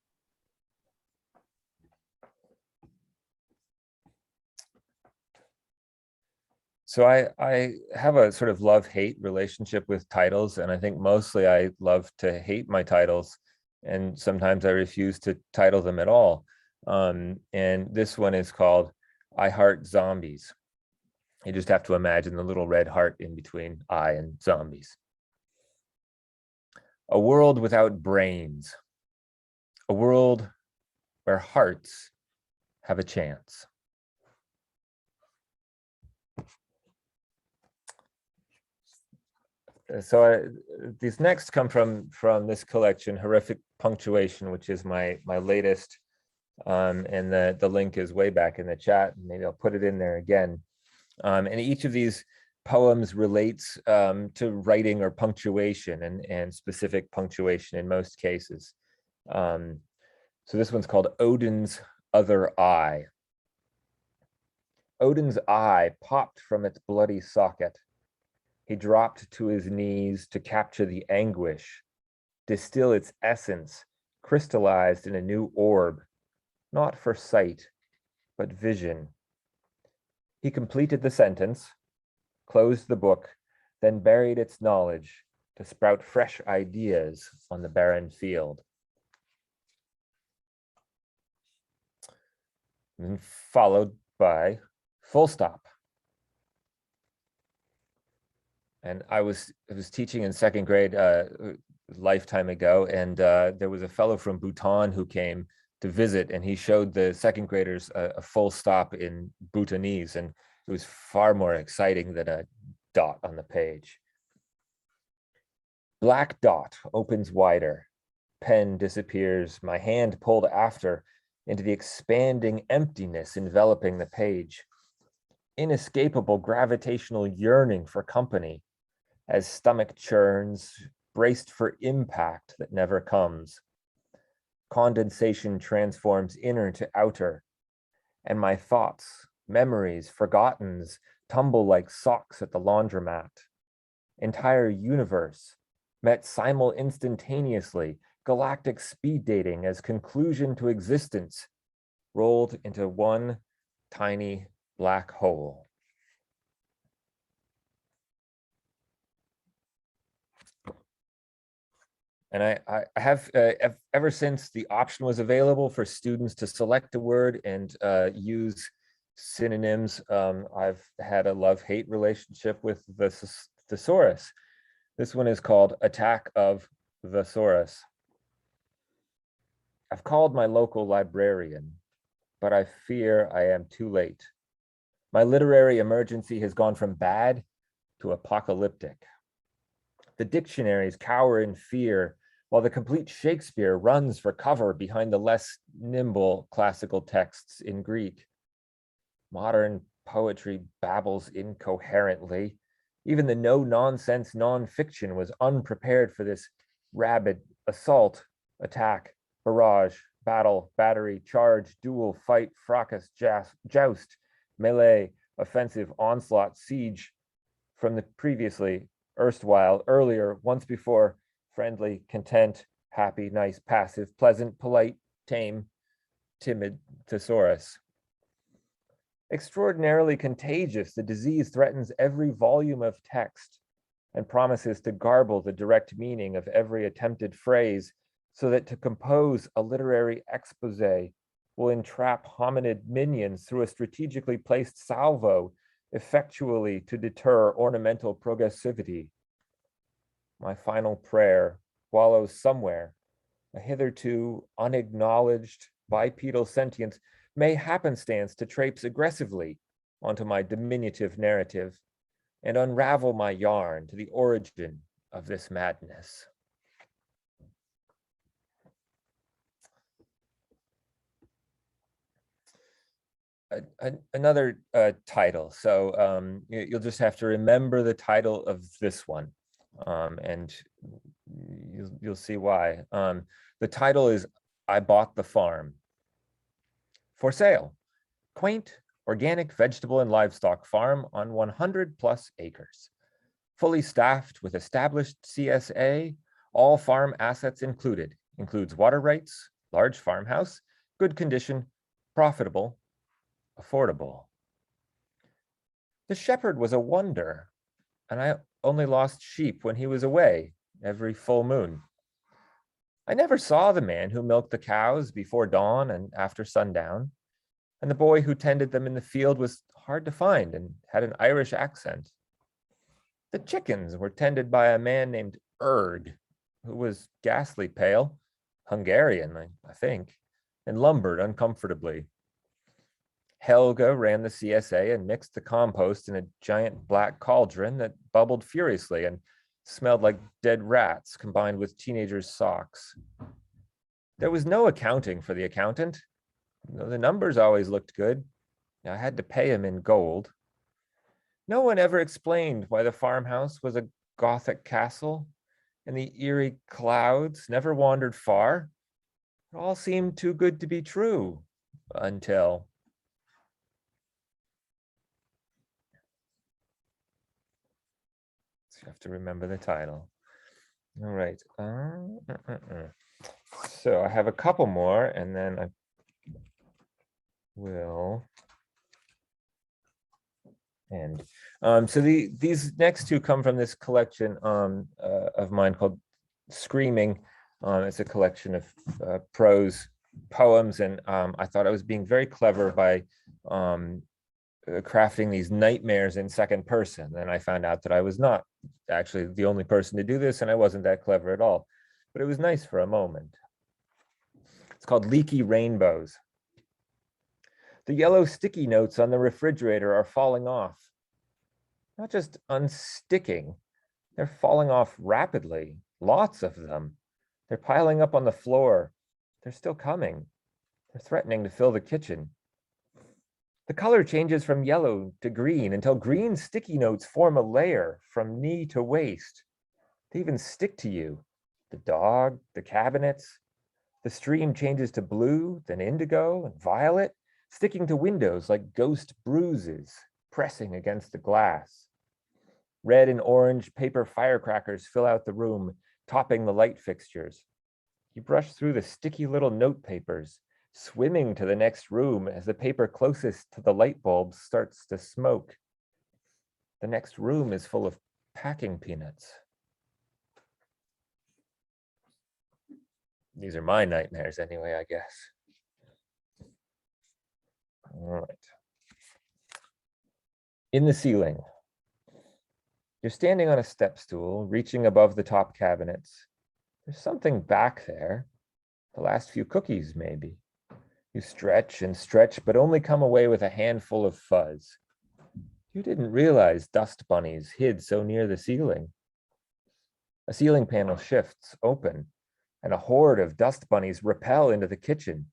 So I have a sort of love-hate relationship with titles, and I think mostly I love to hate my titles, and sometimes I refuse to title them at all. And this one is called I Heart Zombies. You just have to imagine the little red heart in between I and zombies. A world without brains. A world where hearts have a chance. So these next come from this collection, Horrific Punctuation, which is my latest, and the link is way back in the chat. Maybe I'll put it in there again. And each of these poems relates to writing or punctuation and specific punctuation in most cases. So this one's called Odin's Other Eye. Odin's eye popped from its bloody socket. He dropped to his knees to capture the anguish, distill its essence, crystallized in a new orb, not for sight, but vision. He completed the sentence, closed the book, then buried its knowledge to sprout fresh ideas on the barren field. And followed by full stop. And I was teaching in second grade a lifetime ago, and there was a fellow from Bhutan who came to visit, and he showed the second graders a full stop in Bhutanese, and it was far more exciting than a dot on the page. Black dot opens wider, pen disappears, my hand pulled after into the expanding emptiness enveloping the page. Inescapable gravitational yearning for company, as stomach churns, braced for impact that never comes. Condensation transforms inner to outer, and my thoughts, memories, forgottens, tumble like socks at the laundromat. entire universe, met instantaneously, galactic speed dating as conclusion to existence, rolled into one tiny black hole. And I have, ever since the option was available for students to select a word and use synonyms, I've had a love-hate relationship with the thesaurus. This one is called Attack of the Thesaurus. I've called my local librarian, but I fear I am too late. My literary emergency has gone from bad to apocalyptic. The dictionaries cower in fear, while the complete Shakespeare runs for cover behind the less nimble classical texts in Greek. Modern poetry babbles incoherently. Even the no-nonsense nonfiction was unprepared for this rabid assault, attack, barrage, battle, battery, charge, duel, fight, fracas, joust, melee, offensive, onslaught, siege from the previously, erstwhile, earlier, once before, friendly, content, happy, nice, passive, pleasant, polite, tame, timid thesaurus. Extraordinarily contagious, the disease threatens every volume of text and promises to garble the direct meaning of every attempted phrase, so that to compose a literary expose will entrap hominid minions through a strategically placed salvo, effectually to deter ornamental progressivity. My final prayer wallows somewhere. A hitherto unacknowledged bipedal sentience may happenstance to traipse aggressively onto my diminutive narrative and unravel my yarn to the origin of this madness. Another title. So you'll just have to remember the title of this one, and you'll see why. The title is I Bought the Farm. For sale, quaint, organic vegetable and livestock farm on 100 plus acres. Fully staffed with established CSA, all farm assets included. Includes water rights, large farmhouse, good condition, profitable, affordable. The shepherd was a wonder, and I only lost sheep when he was away every full moon. I never saw the man who milked the cows before dawn and after sundown, and the boy who tended them in the field was hard to find and had an Irish accent. The chickens were tended by a man named Erg, who was ghastly pale, Hungarian, I think, and lumbered uncomfortably. Helga ran the CSA and mixed the compost in a giant black cauldron that bubbled furiously and smelled like dead rats combined with teenagers' socks. There was no accounting for the accountant. The numbers always looked good. I had to pay him in gold. No one ever explained why the farmhouse was a Gothic castle, and the eerie clouds never wandered far. It all seemed too good to be true until... So you have to remember the title. All right. So I have a couple more, and then I will end. So these next two come from this collection of mine called Screaming. It's a collection of prose poems, and I thought I was being very clever by crafting these nightmares in second person. And I found out that I was not actually the only person to do this, and I wasn't that clever at all. But it was nice for a moment. It's called Leaky Rainbows. The yellow sticky notes on the refrigerator are falling off. Not just unsticking, they're falling off rapidly. Lots of them. They're piling up on the floor. They're still coming. They're threatening to fill the kitchen. The color changes from yellow to green until green sticky notes form a layer from knee to waist. They even stick to you. The dog, the cabinets. The stream changes to blue, then indigo and violet, sticking to windows like ghost bruises, pressing against the glass. Red and orange paper firecrackers fill out the room, topping the light fixtures. You brush through the sticky little note papers, swimming to the next room as the paper closest to the light bulb starts to smoke. The next room is full of packing peanuts. These are my nightmares anyway, I guess. All right. In the ceiling. You're standing on a step stool, reaching above the top cabinets. There's something back there. The last few cookies, maybe. You stretch and stretch, but only come away with a handful of fuzz. You didn't realize dust bunnies hid so near the ceiling. A ceiling panel shifts open, and a horde of dust bunnies rappel into the kitchen,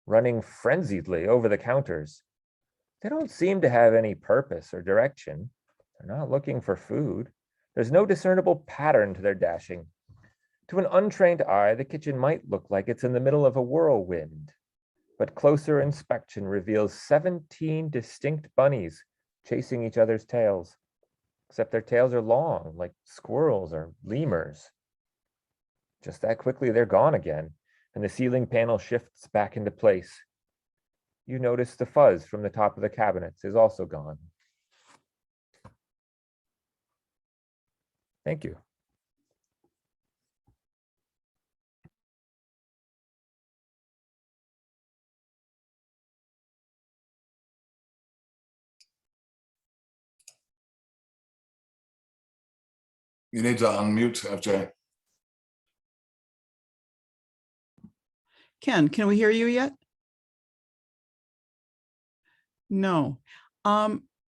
running frenziedly over the counters. They don't seem to have any purpose or direction. They're not looking for food. There's no discernible pattern to their dashing. To an untrained eye, the kitchen might look like it's in the middle of a whirlwind, but closer inspection reveals 17 distinct bunnies chasing each other's tails, except their tails are long, like squirrels or lemurs. Just that quickly, they're gone again, and the ceiling panel shifts back into place. You notice the fuzz from the top of the cabinets is also gone. Thank you. You need to unmute, FJ. Ken, can we hear you yet? No.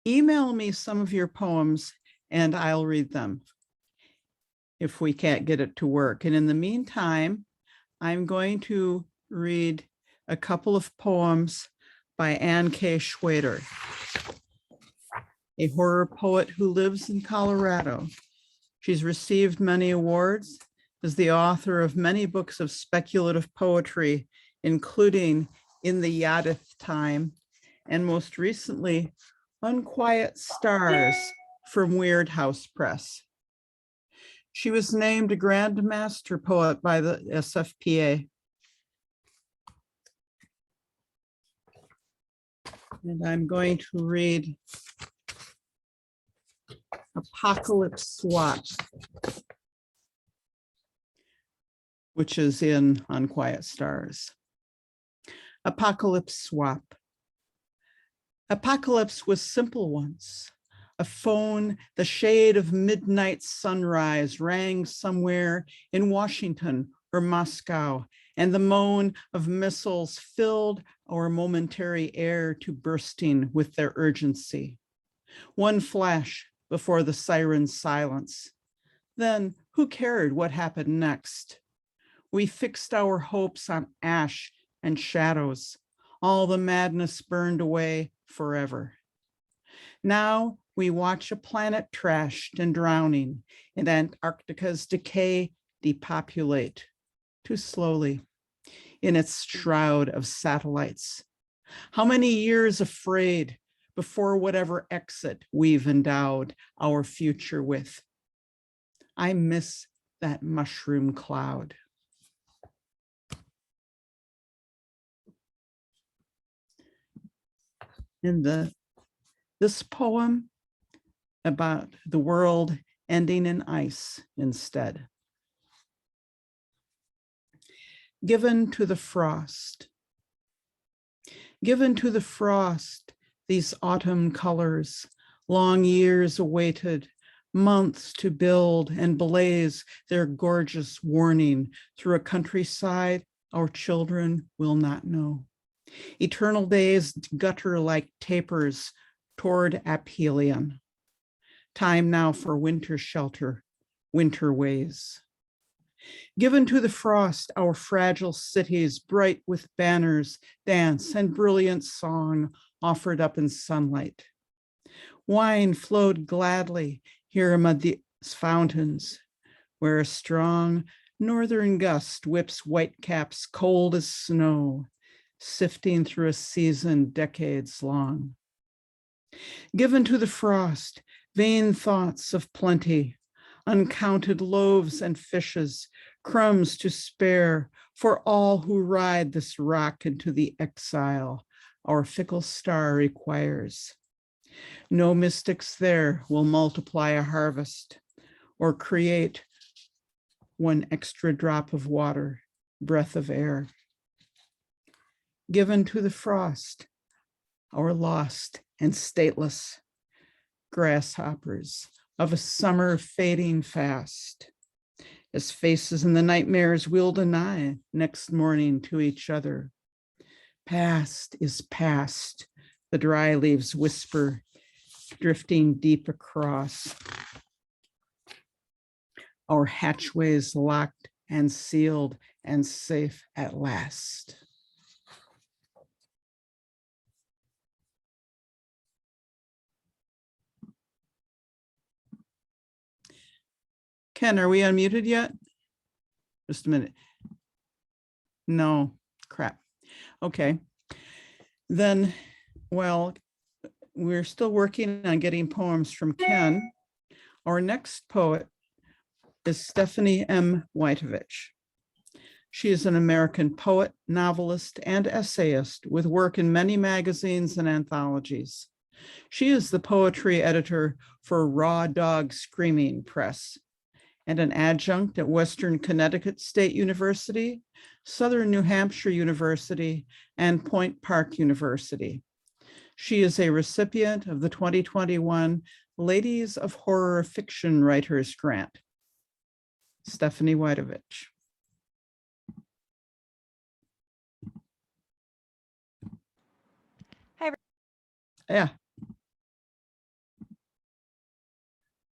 Email me some of your poems and I'll read them if we can't get it to work. And in the meantime, I'm going to read a couple of poems by Anne K. Schwader, a horror poet who lives in Colorado. She's received many awards, is the author of many books of speculative poetry, including In the Yadith Time, and most recently, Unquiet Stars from Weird House Press. She was named a Grand Master Poet by the SFPA. And I'm going to read Apocalypse Swap, which is in Unquiet Stars. Apocalypse Swap. Apocalypse was simple once. A phone, the shade of midnight sunrise rang somewhere in Washington or Moscow, and the moan of missiles filled our momentary air to bursting with their urgency. One flash before the siren's silence. Then who cared what happened next? We fixed our hopes on ash and shadows. All the madness burned away forever. Now we watch a planet trashed and drowning in Antarctica's decay depopulate too slowly in its shroud of satellites. How many years afraid before whatever exit we've endowed our future with? I miss that mushroom cloud. And this poem about the world ending in ice instead. Given to the frost. Given to the frost, these autumn colors, long years awaited, months to build and blaze their gorgeous warning through a countryside our children will not know. Eternal days gutter like tapers toward aphelion. Time now for winter shelter, winter ways. Given to the frost, our fragile cities, bright with banners, dance, and brilliant song offered up in sunlight. Wine flowed gladly here amid these fountains, where a strong northern gust whips whitecaps cold as snow, sifting through a season decades long. Given to the frost, vain thoughts of plenty, uncounted loaves and fishes, crumbs to spare for all who ride this rock into the exile our fickle star requires. No mystics there will multiply a harvest or create one extra drop of water, breath of air. Given to the frost, our lost and stateless grasshoppers of a summer fading fast, as faces in the nightmares we'll deny next morning to each other. Past is past, the dry leaves whisper, drifting deep across. Our hatchways locked and sealed and safe at last. Ken, are we unmuted yet? Just a minute. No, crap. Okay. Then, well, we're still working on getting poems from Ken. Our next poet is Stephanie M. Wytovich. She is an American poet, novelist, and essayist with work in many magazines and anthologies. She is the poetry editor for Raw Dog Screaming Press and an adjunct at Western Connecticut State University, Southern New Hampshire University, and Point Park University. She is a recipient of the 2021 Ladies of Horror Fiction Writers Grant. Stephanie Wytovich. Hi. Yeah.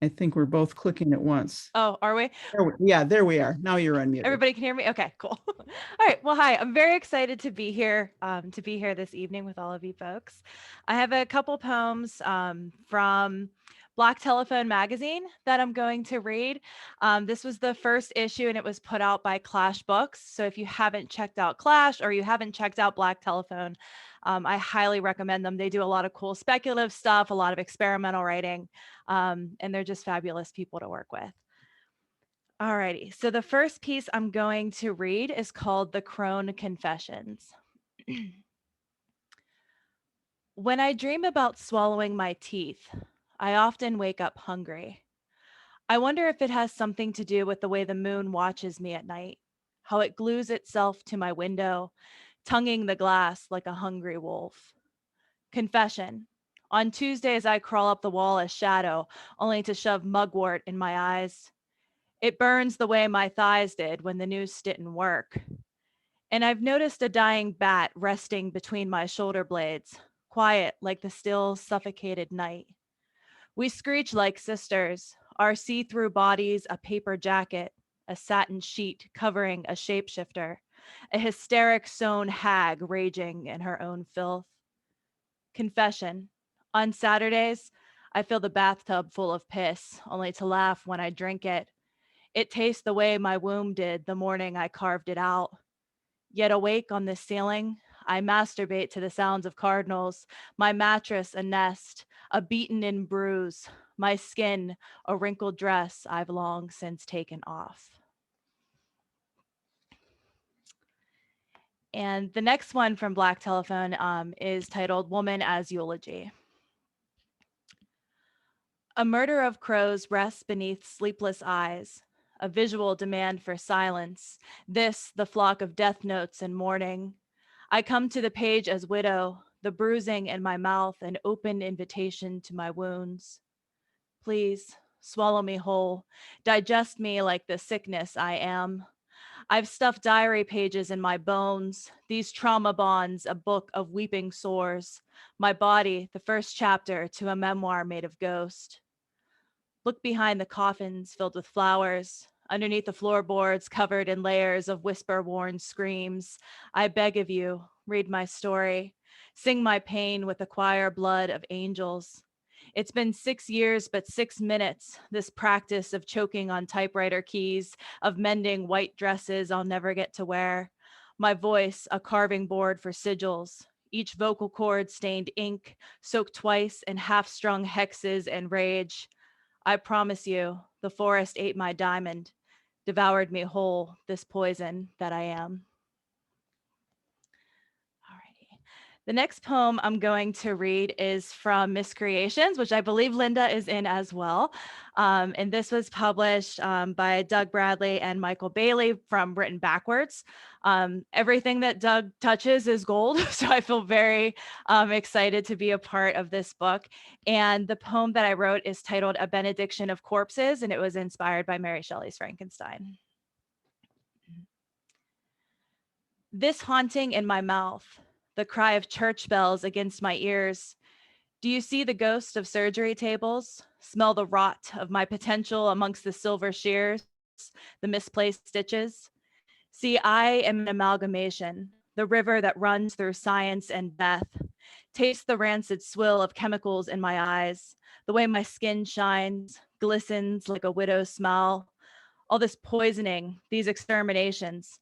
I think we're both clicking at once. Oh, are we? Yeah, there we are. Now you're unmuted. Everybody can hear me? Okay, cool. All right. Well, hi. I'm very excited to be here this evening with all of you folks. I have a couple poems from Black Telephone magazine that I'm going to read. This was the first issue and it was put out by Clash Books. So if you haven't checked out Clash or you haven't checked out Black Telephone, I highly recommend them. They do a lot of cool speculative stuff, a lot of experimental writing, and they're just fabulous people to work with. Alrighty, so the first piece I'm going to read is called The Crone Confessions. When I dream about swallowing my teeth, I often wake up hungry. I wonder if it has something to do with the way the moon watches me at night, how it glues itself to my window, tonguing the glass like a hungry wolf. Confession. On Tuesdays, I crawl up the wall as shadow, only to shove mugwort in my eyes. It burns the way my thighs did when the noose didn't work. And I've noticed a dying bat resting between my shoulder blades, quiet like the still, suffocated night. We screech like sisters, our see-through bodies a paper jacket, a satin sheet covering a shapeshifter, a hysteric sewn hag raging in her own filth. Confession. On Saturdays, I fill the bathtub full of piss, only to laugh when I drink it. It tastes the way my womb did the morning I carved it out. Yet awake on this ceiling, I masturbate to the sounds of cardinals, my mattress a nest, a beaten-in bruise, my skin a wrinkled dress I've long since taken off. And the next one from Black Telephone is titled Woman as Eulogy. A murder of crows rests beneath sleepless eyes, a visual demand for silence, this the flock of death notes and mourning. I come to the page as widow, the bruising in my mouth an open invitation to my wounds. Please swallow me whole, digest me like the sickness I am. I've stuffed diary pages in my bones, these trauma bonds, a book of weeping sores, my body, the first chapter to a memoir made of ghost. Look behind the coffins filled with flowers, underneath the floorboards covered in layers of whisper-worn screams. I beg of you, read my story, sing my pain with the choir blood of angels. It's been 6 years, but 6 minutes, this practice of choking on typewriter keys, of mending white dresses I'll never get to wear. My voice, a carving board for sigils, each vocal cord stained ink, soaked twice in half-strung hexes and rage. I promise you, the forest ate my diamond, devoured me whole, this poison that I am. Alrighty. The next poem I'm going to read is from Miscreations, which I believe Linda is in as well. And this was published by Doug Bradley and Michael Bailey from Written Backwards. Everything that Doug touches is gold, so I feel very excited to be a part of this book. And the poem that I wrote is titled A Benediction of Corpses, and it was inspired by Mary Shelley's Frankenstein. This haunting in my mouth, the cry of church bells against my ears. Do you see the ghost of surgery tables? Smell the rot of my potential amongst the silver shears, the misplaced stitches? See, I am an amalgamation, the river that runs through science and death. Taste the rancid swill of chemicals in my eyes, the way my skin shines, glistens like a widow's smile. All this poisoning, these exterminations.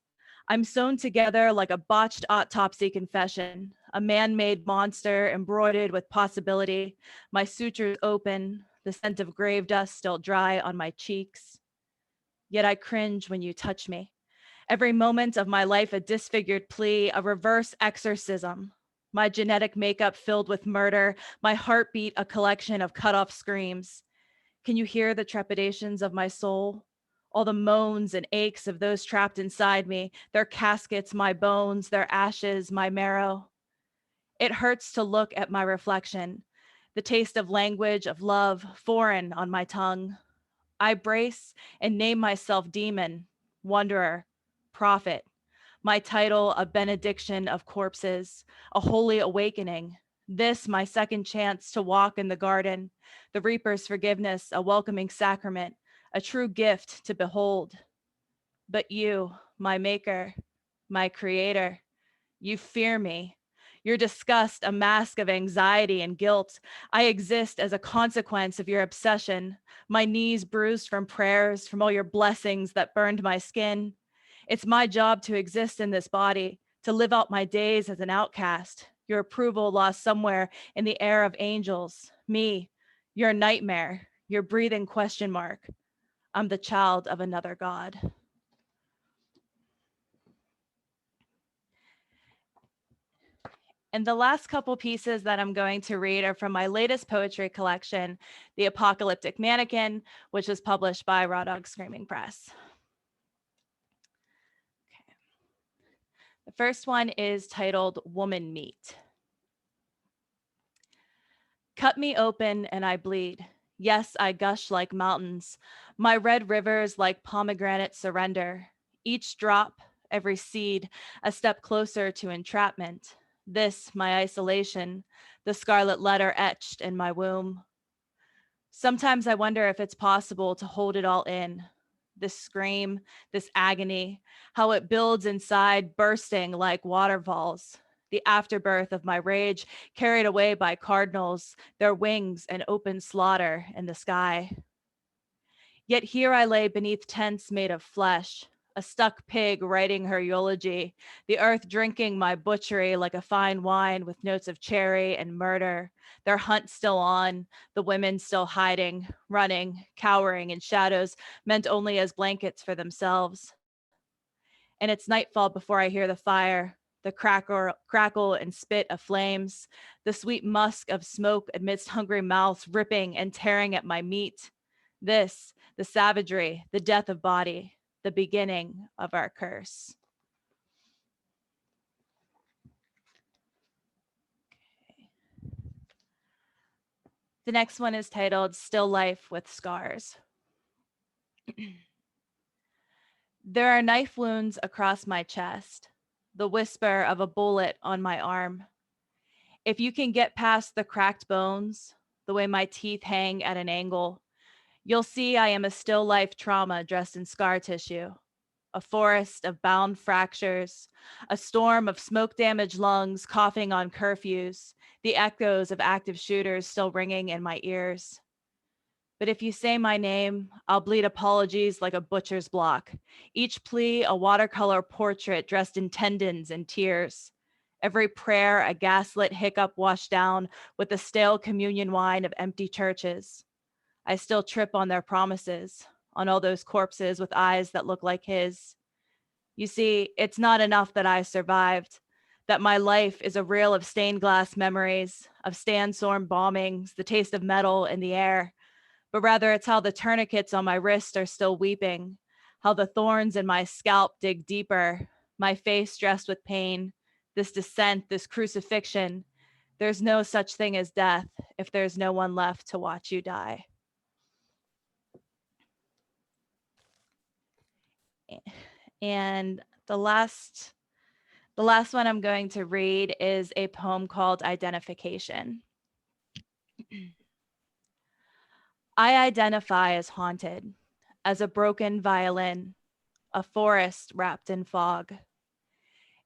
I'm sewn together like a botched autopsy confession, a man-made monster embroidered with possibility, my sutures open, the scent of grave dust still dry on my cheeks. Yet I cringe when you touch me. Every moment of my life a disfigured plea, a reverse exorcism. My genetic makeup filled with murder, my heartbeat a collection of cut-off screams. Can you hear the trepidations of my soul? All the moans and aches of those trapped inside me, their caskets, my bones, their ashes, my marrow. It hurts to look at my reflection, the taste of language, of love, foreign on my tongue. I brace and name myself demon, wanderer, prophet. My title, a benediction of corpses, a holy awakening. This, my second chance to walk in the garden, the reaper's forgiveness, a welcoming sacrament, a true gift to behold. But you, my maker, my creator, you fear me. Your disgust, a mask of anxiety and guilt. I exist as a consequence of your obsession, my knees bruised from prayers, from all your blessings that burned my skin. It's my job to exist in this body, to live out my days as an outcast, your approval lost somewhere in the air of angels. Me, your nightmare, your breathing question mark. I'm the child of another God. And the last couple pieces that I'm going to read are from my latest poetry collection, The Apocalyptic Mannequin, which was published by Raw Dog Screaming Press. Okay. The first one is titled Woman Meat. Cut me open and I bleed. Yes, I gush like mountains. My red rivers like pomegranate surrender. Each drop, every seed, a step closer to entrapment. This, my isolation, the scarlet letter etched in my womb. Sometimes I wonder if it's possible to hold it all in. This scream, this agony, how it builds inside, bursting like waterfalls. The afterbirth of my rage, carried away by cardinals, their wings and open slaughter in the sky. Yet here I lay beneath tents made of flesh, a stuck pig writing her eulogy, the earth drinking my butchery like a fine wine with notes of cherry and murder, their hunt still on, the women still hiding, running, cowering in shadows meant only as blankets for themselves. And it's nightfall before I hear the fire, the crackle and spit of flames, the sweet musk of smoke amidst hungry mouths ripping and tearing at my meat. This, the savagery, the death of body, the beginning of our curse. Okay. The next one is titled Still Life with Scars. There are knife wounds across my chest, the whisper of a bullet on my arm. If you can get past the cracked bones, the way my teeth hang at an angle, you'll see I am a still life trauma dressed in scar tissue, a forest of bound fractures, a storm of smoke-damaged lungs coughing on curfews, the echoes of active shooters still ringing in my ears. But if you say my name, I'll bleed apologies like a butcher's block, each plea a watercolor portrait dressed in tendons and tears. every prayer a gaslit hiccup washed down with the stale communion wine of empty churches. I still trip on their promises, on all those corpses with eyes that look like his. You see, it's not enough that I survived, that my life is a reel of stained glass memories, of sandstorm bombings, the taste of metal in the air, but rather it's how the tourniquets on my wrist are still weeping, how the thorns in my scalp dig deeper, my face dressed with pain, this descent, this crucifixion. There's no such thing as death if there's no one left to watch you die. And the last one I'm going to read is a poem called Identification. I identify as haunted, as a broken violin, a forest wrapped in fog.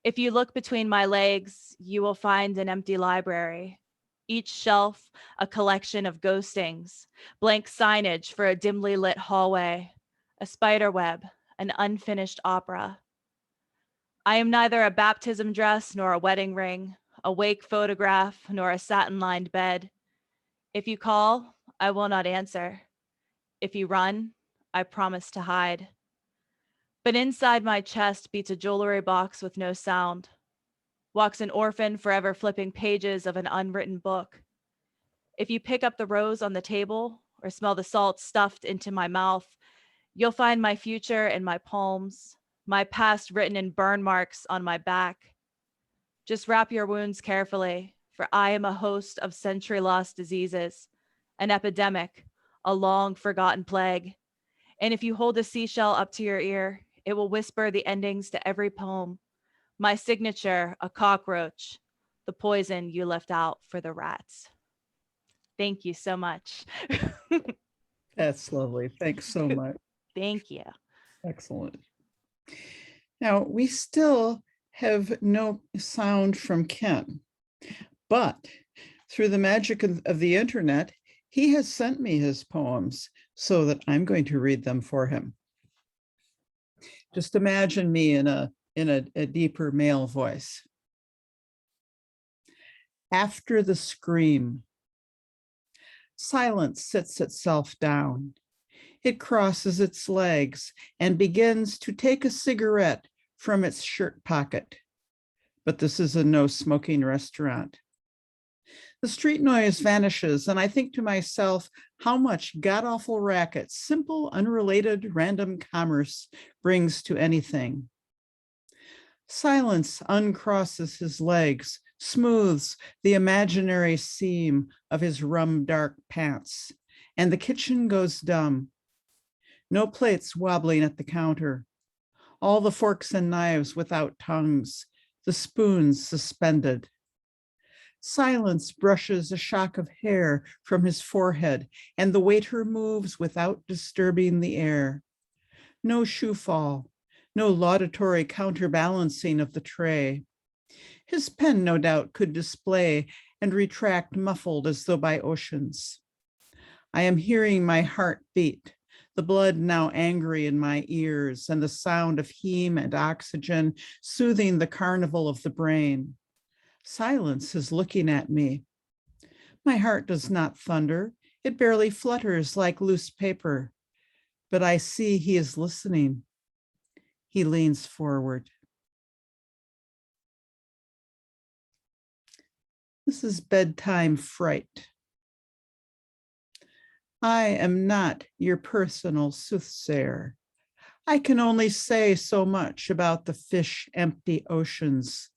If you look between my legs, you will find an empty library, each shelf a collection of ghostings, blank signage for a dimly lit hallway, a spider web, an unfinished opera. I am neither a baptism dress nor a wedding ring, a wake photograph nor a satin-lined bed. If you call, I will not answer. If you run, I promise to hide. But inside my chest beats a jewelry box with no sound. Walks an orphan forever flipping pages of an unwritten book. If you pick up the rose on the table or smell the salt stuffed into my mouth, you'll find my future in my palms, my past written in burn marks on my back. Just wrap your wounds carefully, for I am a host of century-lost diseases, an epidemic, a long forgotten plague. And if you hold a seashell up to your ear, it will whisper the endings to every poem. My signature, a cockroach, the poison you left out for the rats. Thank you so much. That's lovely. Thanks so much. Thank you. Excellent. Now, we still have no sound from Ken, but through the magic of the internet, he has sent me his poems so that I'm going to read them for him. Just imagine me in a deeper male voice. After the scream, silence sits itself down. It crosses its legs and begins to take a cigarette from its shirt pocket. But this is a no smoking restaurant. The street noise vanishes, and I think to myself how much god-awful racket simple, unrelated, random commerce brings to anything. Silence uncrosses his legs, smooths the imaginary seam of his rum-dark pants, and the kitchen goes dumb. No plates wobbling at the counter. All the forks and knives without tongues, the spoons suspended. Silence brushes a shock of hair from his forehead, and the waiter moves without disturbing the air. No shoe fall, no laudatory counterbalancing of the tray. His pen, no doubt, could display and retract muffled as though by oceans. I am hearing my heart beat, the blood now angry in my ears, and the sound of heme and oxygen soothing the carnival of the brain. Silence is looking at me. My heart does not thunder. It barely flutters like loose paper, but I see he is listening. He leans forward. This is bedtime fright. I am not your personal soothsayer. I can only say so much about the fish-empty oceans,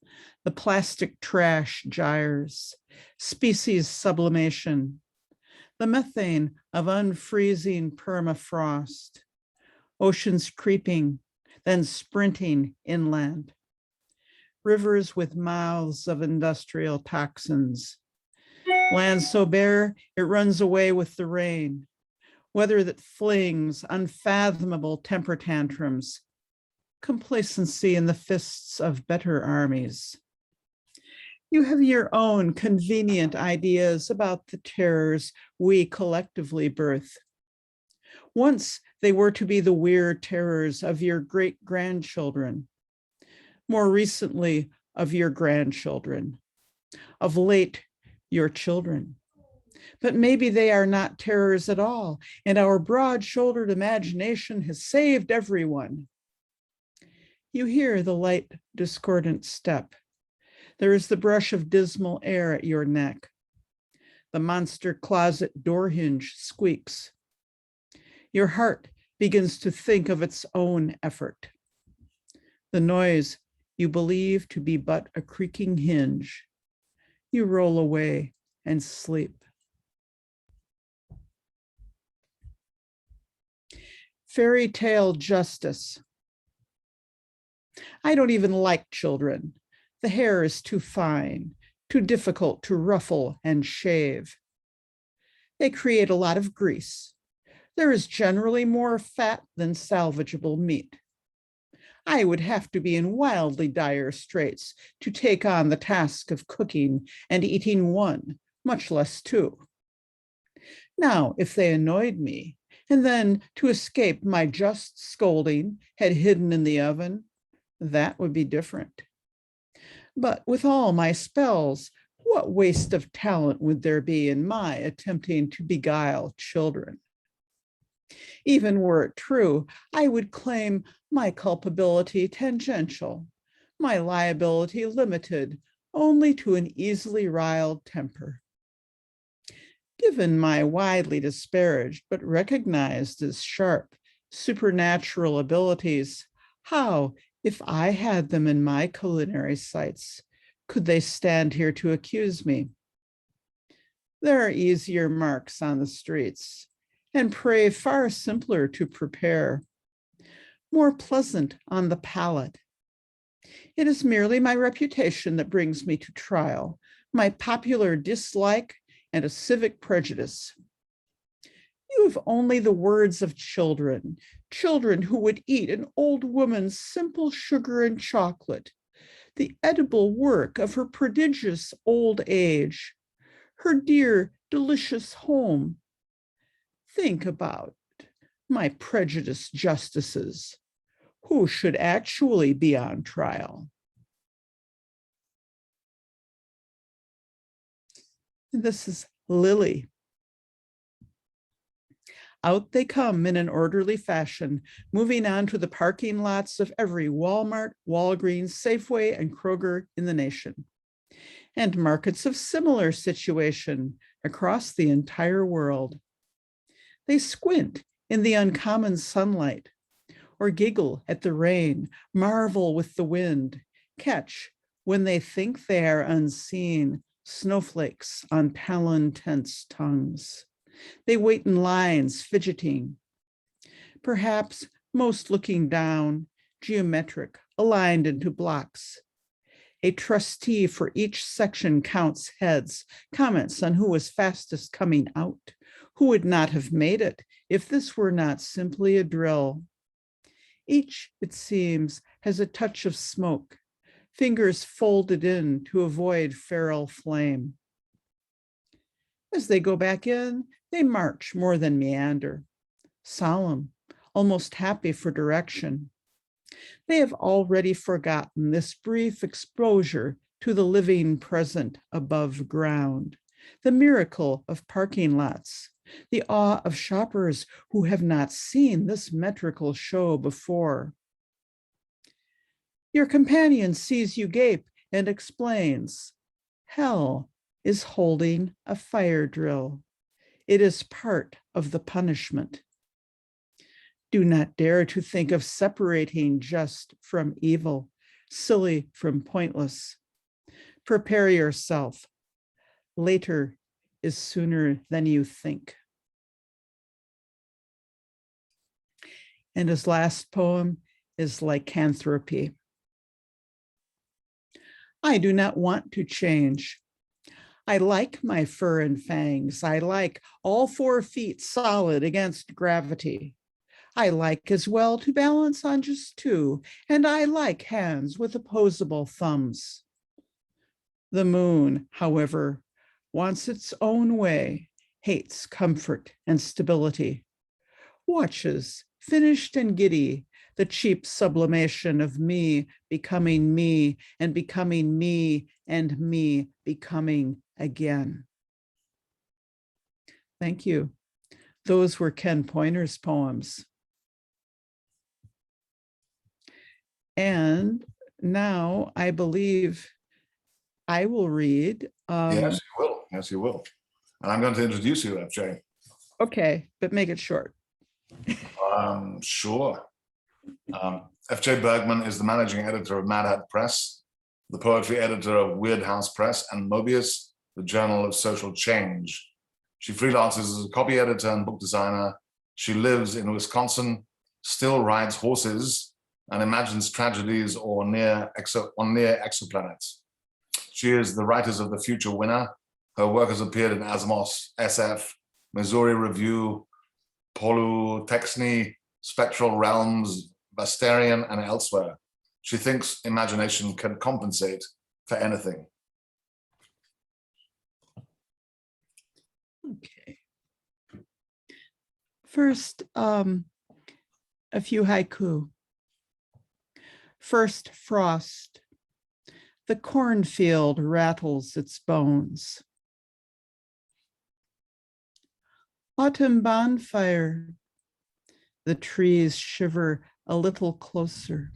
the plastic trash gyres, species sublimation, the methane of unfreezing permafrost, oceans creeping, then sprinting inland, rivers with mouths of industrial toxins, land so bare it runs away with the rain, weather that flings unfathomable temper tantrums, complacency in the fists of better armies. You have your own convenient ideas about the terrors we collectively birth. Once they were to be the weird terrors of your great-grandchildren. More recently, of your grandchildren, of late your children. But maybe they are not terrors at all, and our broad-shouldered imagination has saved everyone. You hear the light, discordant step. There is the brush of dismal air at your neck. The monster closet door hinge squeaks. Your heart begins to think of its own effort. The noise you believe to be but a creaking hinge. You roll away and sleep. Fairy tale justice. I don't even like children. The hair is too fine, too difficult to ruffle and shave. They create a lot of grease. There is generally more fat than salvageable meat. I would have to be in wildly dire straits to take on the task of cooking and eating one, much less two. Now, if they annoyed me, and then to escape my just scolding had hidden in the oven, that would be different. But with all my spells, what waste of talent would there be in my attempting to beguile children? Even were it true, I would claim my culpability tangential, my liability limited only to an easily riled temper. Given my widely disparaged but recognized as sharp supernatural abilities, how, if I had them in my culinary sights, could they stand here to accuse me? There are easier marks on the streets, and prey far simpler to prepare, more pleasant on the palate. It is merely my reputation that brings me to trial, my popular dislike and a civic prejudice. You have only the words of children, children who would eat an old woman's simple sugar and chocolate, the edible work of her prodigious old age, her dear, delicious home. Think about my prejudiced justices, who should actually be on trial. And this is Lily. Out they come in an orderly fashion, moving on to the parking lots of every Walmart, Walgreens, Safeway, and Kroger in the nation, and markets of similar situation across the entire world. They squint in the uncommon sunlight, or giggle at the rain, marvel with the wind, catch, when they think they are unseen, snowflakes on talon-tense tongues. They wait in lines, fidgeting, perhaps most looking down, geometric, aligned into blocks. A trustee for each section counts heads, comments on who was fastest coming out, who would not have made it if this were not simply a drill. Each, it seems, has a touch of smoke, fingers folded in to avoid feral flame. As they go back in, they march more than meander, solemn, almost happy for direction. They have already forgotten this brief exposure to the living present above ground, the miracle of parking lots, the awe of shoppers who have not seen this metrical show before. Your companion sees you gape and explains, hell is holding a fire drill. It is part of the punishment. Do not dare to think of separating just from evil, silly from pointless. Prepare yourself. Later is sooner than you think. And his last poem is Lycanthropy. I do not want to change. I like my fur and fangs. I like all 4 feet solid against gravity. I like as well to balance on just 2, and I like hands with opposable thumbs. The moon, however, wants its own way, hates comfort and stability, watches, finished and giddy, the cheap sublimation of me becoming me and becoming me and me becoming again. Thank you. Those were Ken Poyner's poems. And now I believe I will read. Yes, you will. Yes, you will. And I'm going to introduce you, FJ. Okay, but make it short. Sure. F.J. Bergmann is the managing editor of Mad Hat Press, the poetry editor of Weird House Press, and Mobius, the Journal of Social Change. She freelances as a copy editor and book designer. She lives in Wisconsin, still rides horses, and imagines tragedies on near exoplanets. She is the Writers of the Future winner. Her work has appeared in Asimov's SF, Missouri Review, Polutexny, Spectral Realms, Basterian, and elsewhere. She thinks imagination can compensate for anything. Okay. First, a few haiku. First frost. The cornfield rattles its bones. Autumn bonfire. The trees shiver a little closer.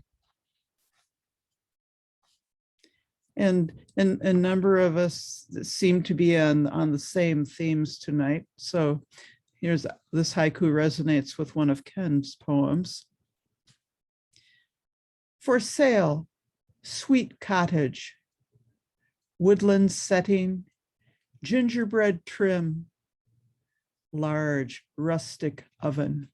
And a number of us seem to be on the same themes tonight. So here's this haiku resonates with one of Ken's poems. For sale, sweet cottage, woodland setting, gingerbread trim, large rustic oven.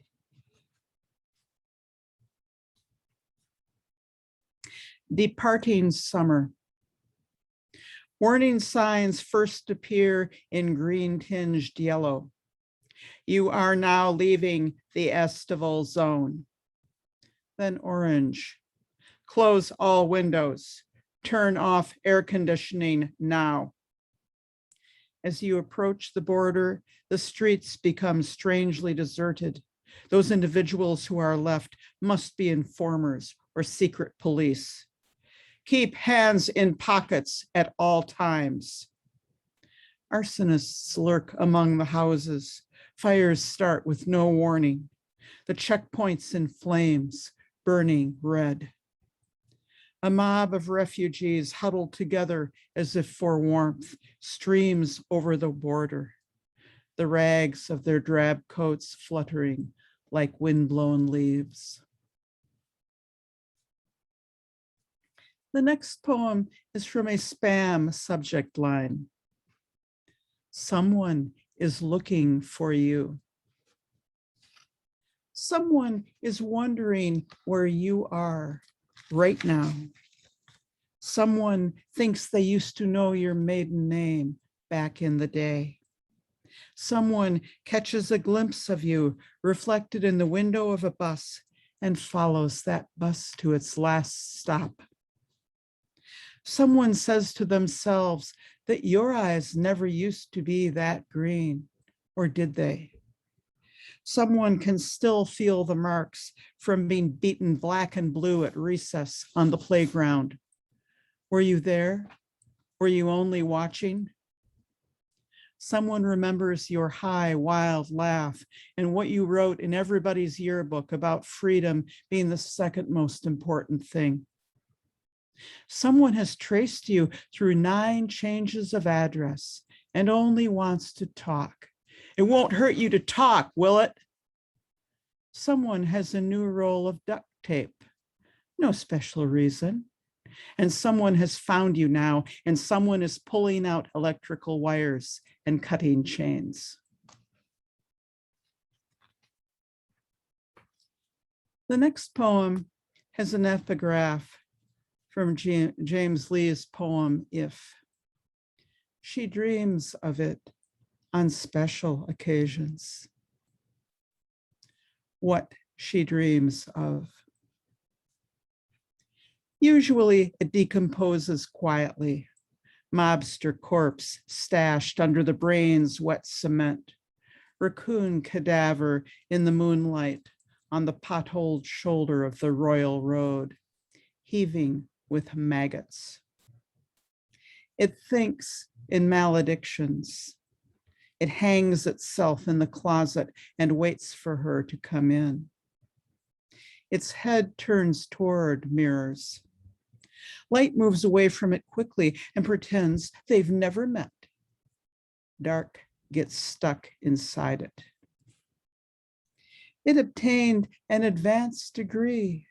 Departing summer. Warning signs first appear in green tinged yellow. You are now leaving the estival zone. Then orange. Close all windows. Turn off air conditioning now. As you approach the border, the streets become strangely deserted. Those individuals who are left must be informers or secret police. Keep hands in pockets at all times. Arsonists lurk among the houses. Fires start with no warning. The checkpoints in flames, burning red. A mob of refugees huddled together as if for warmth streams over the border, the rags of their drab coats fluttering like windblown leaves. The next poem is from a spam subject line. Someone is looking for you. Someone is wondering where you are right now. Someone thinks they used to know your maiden name back in the day. Someone catches a glimpse of you reflected in the window of a bus and follows that bus to its last stop. Someone says to themselves that your eyes never used to be that green, or did they? Someone can still feel the marks from being beaten black and blue at recess on the playground. Were you there? Were you only watching? Someone remembers your high, wild laugh and what you wrote in everybody's yearbook about freedom being the second most important thing. Someone has traced you through 9 changes of address and only wants to talk. It won't hurt you to talk, will it? Someone has a new roll of duct tape. No special reason. And someone has found you now, and someone is pulling out electrical wires and cutting chains. The next poem has an epigraph from James Lee's poem, If. She dreams of it on special occasions. What she dreams of. Usually it decomposes quietly. Mobster corpse stashed under the brain's wet cement. Raccoon cadaver in the moonlight. on the potholed shoulder of the royal road, heaving with maggots. It thinks in maledictions. It hangs itself in the closet and waits for her to come in. Its head turns toward mirrors. Light moves away from it quickly and pretends they've never met. Dark gets stuck inside it. It obtained an advanced degree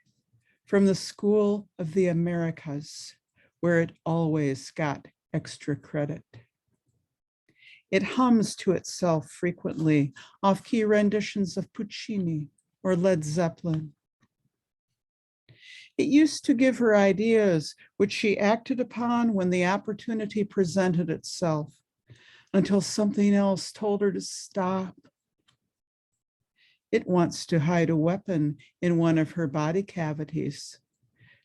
from the School of the Americas, where it always got extra credit. It hums to itself frequently off-key renditions of Puccini or Led Zeppelin. It used to give her ideas which she acted upon when the opportunity presented itself, until something else told her to stop. It wants to hide a weapon in one of her body cavities.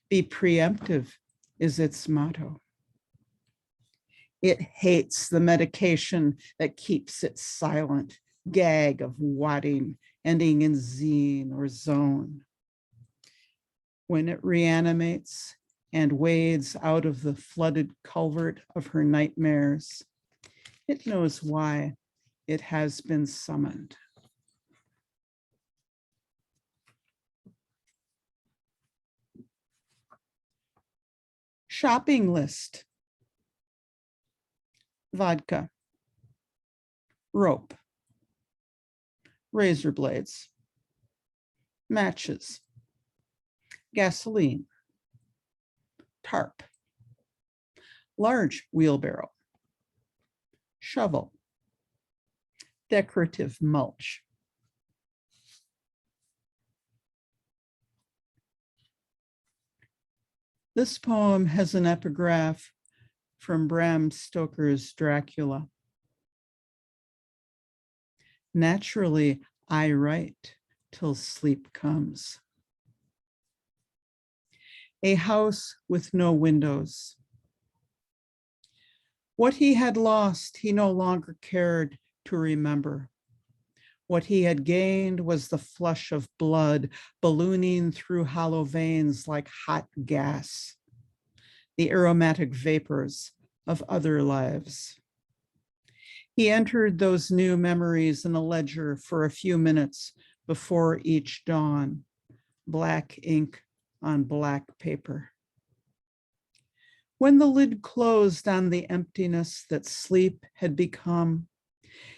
Be preemptive is its motto. It hates the medication that keeps it silent, gag of wadding, ending in zine or zone. When it reanimates and wades out of the flooded culvert of her nightmares, it knows why it has been summoned. Shopping list. Vodka, rope, razor blades, matches, gasoline, tarp, large wheelbarrow, shovel, decorative mulch. This poem has an epigraph from Bram Stoker's Dracula. Naturally, I write till sleep comes. A house with no windows. What he had lost, he no longer cared to remember. What he had gained was the flush of blood ballooning through hollow veins like hot gas, the aromatic vapors of other lives. He entered those new memories in a ledger for a few minutes before each dawn, black ink on black paper. When the lid closed on the emptiness that sleep had become,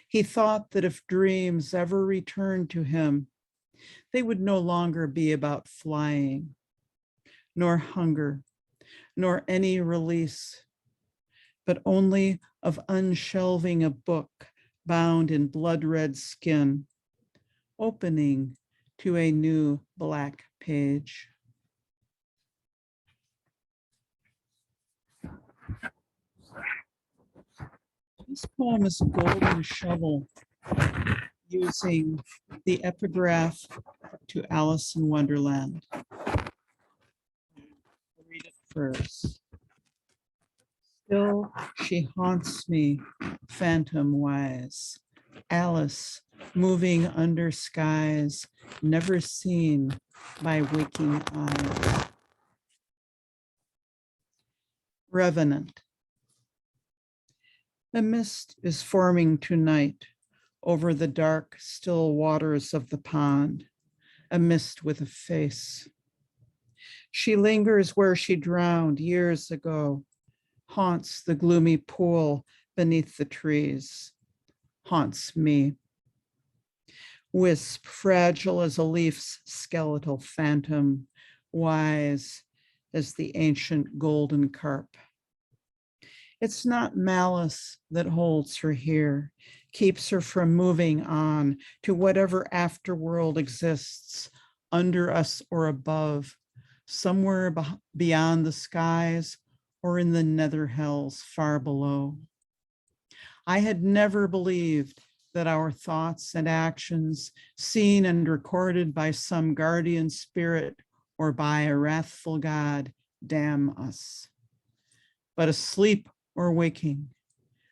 he thought that if dreams ever returned to him, they would no longer be about flying, nor hunger, nor any release, but only of unshelving a book bound in blood-red skin, opening to a new black page. This poem is a golden shovel using the epigraph to Alice in Wonderland. I'll read it first. Still she haunts me, phantom-wise, Alice moving under skies never seen by waking eyes. Revenant. A mist is forming tonight over the dark, still waters of the pond, a mist with a face. She lingers where she drowned years ago, haunts the gloomy pool beneath the trees, haunts me. Wisp, fragile as a leaf's skeletal phantom, wise as the ancient golden carp. It's not malice that holds her here, keeps her from moving on to whatever afterworld exists, under us or above, somewhere beyond the skies or in the nether hells far below. I had never believed that our thoughts and actions, seen and recorded by some guardian spirit or by a wrathful God, damn us. But asleep or waking,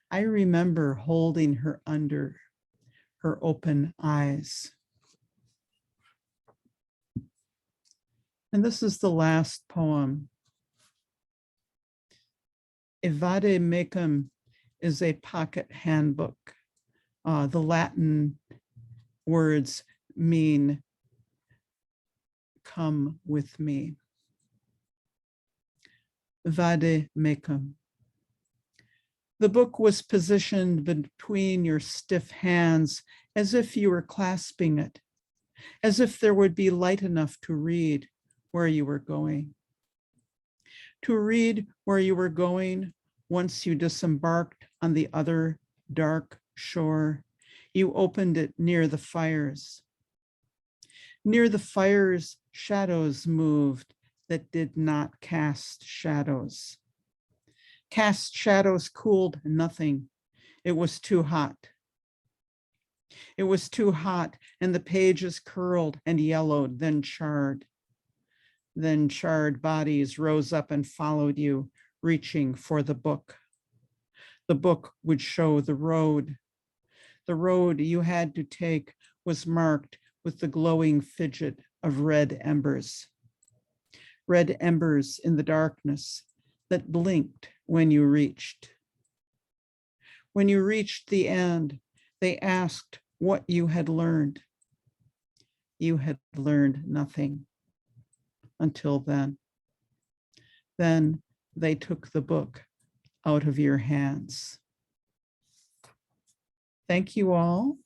I remember holding her under her open eyes. And this is the last poem. Evade Mecum is a pocket handbook. The Latin words mean come with me. Vade Mecum. The book was positioned between your stiff hands as if you were clasping it, as if there would be light enough to read where you were going. To read where you were going once you disembarked on the other dark shore, you opened it near the fires. Near the fires, shadows moved that did not cast shadows. Cast shadows cooled nothing. It was too hot. It was too hot, and the pages curled and yellowed, then charred. Then charred bodies rose up and followed you, reaching for the book. The book would show the road. The road you had to take was marked with the glowing fidget of red embers. Red embers in the darkness that blinked when you reached. When you reached the end, they asked what you had learned. You had learned nothing until then. Then they took the book out of your hands. Thank you all.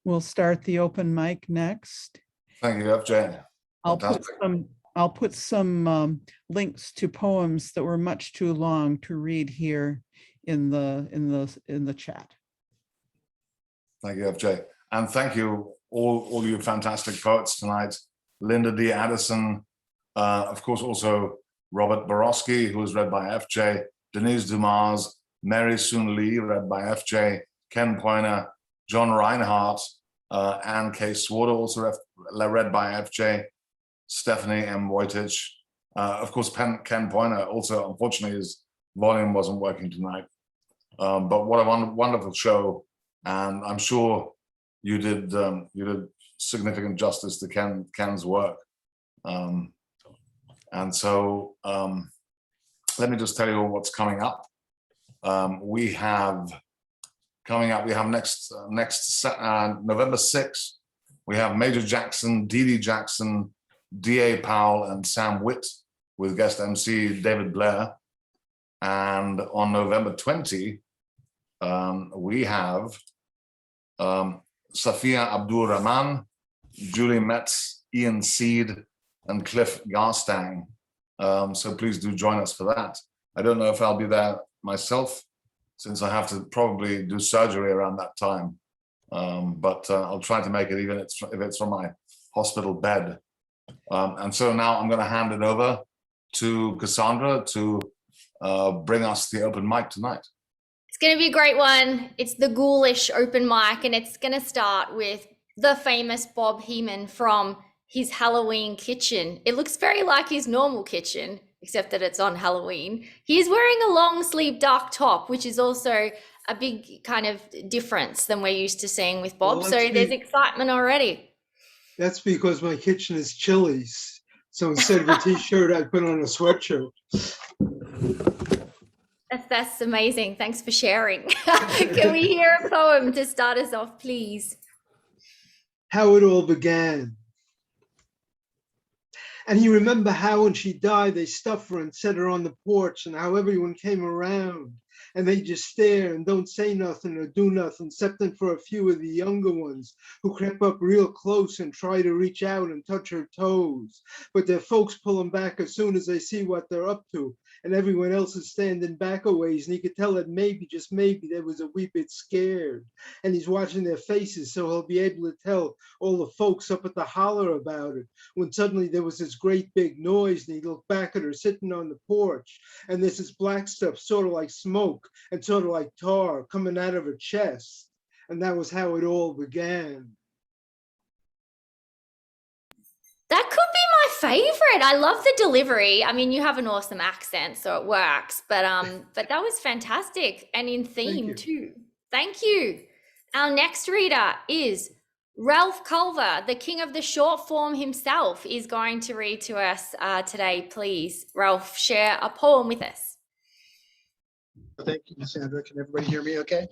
We'll start the open mic next. Thank you, FJ. I'll put some links to poems that were much too long to read here in the chat. Thank you, FJ. And thank you, all you fantastic poets tonight. Linda D. Addison, of course, also Robert Borowski, who was read by FJ, Denise Dumars, Mary Soon Lee, read by FJ, Ken Poyner, Jon Reinhart, Anne K. Swarter, also read by FJ, Stephanie M. Whiteovich. Of course, Ken Poyner, also, unfortunately, his volume wasn't working tonight. But what a wonderful show. And I'm sure you did significant justice to Ken's work. And so let me just tell you what's coming up. We have next November 6th, we have Major Jackson, Dee Dee Jackson, D.A. Powell, and Sam Witt with guest MC David Blair. And on November 20, we have Safia Abdul Rahman, Julie Metz, Ian Seed, and Cliff Garstang. So please do join us for that. I don't know if I'll be there myself, since I have to probably do surgery around that time. But I'll try to make it, even if it's from my hospital bed. And so now I'm going to hand it over to Cassandra to bring us the open mic tonight. It's going to be a great one. It's the Ghoulish open mic, and it's going to start with the famous Bob Heeman from his Halloween kitchen. It looks very like his normal kitchen, except that it's on Halloween. He's wearing a long sleeve dark top, which is also a big kind of difference than we're used to seeing with Bob. Well, so there's excitement already. That's because my kitchen is Chili's. So instead of a t-shirt, I put on a sweatshirt. That's amazing. Thanks for sharing. Can we hear a poem to start us off, please? How it all began. And you remember how when she died, they stuffed her and set her on the porch, and how everyone came around and they just stare and don't say nothing or do nothing, except for a few of the younger ones who crept up real close and try to reach out and touch her toes. But their folks pull them back as soon as they see what they're up to. And everyone else is standing back a ways, and he could tell that maybe, just maybe, they was a wee bit scared. And he's watching their faces, so he'll be able to tell all the folks up at the holler about it. When suddenly there was this great big noise, and he looked back at her sitting on the porch, and there's this black stuff, sort of like smoke and sort of like tar, coming out of her chest. And that was how it all began. That could be my favorite. I love the delivery. I mean, you have an awesome accent, so it works. But that was fantastic and in theme too. Thank you. Our next reader is Ralph Culver, the king of the short form himself, is going to read to us today. Please, Ralph, share a poem with us. Thank you, Cassandra. Can everybody hear me okay?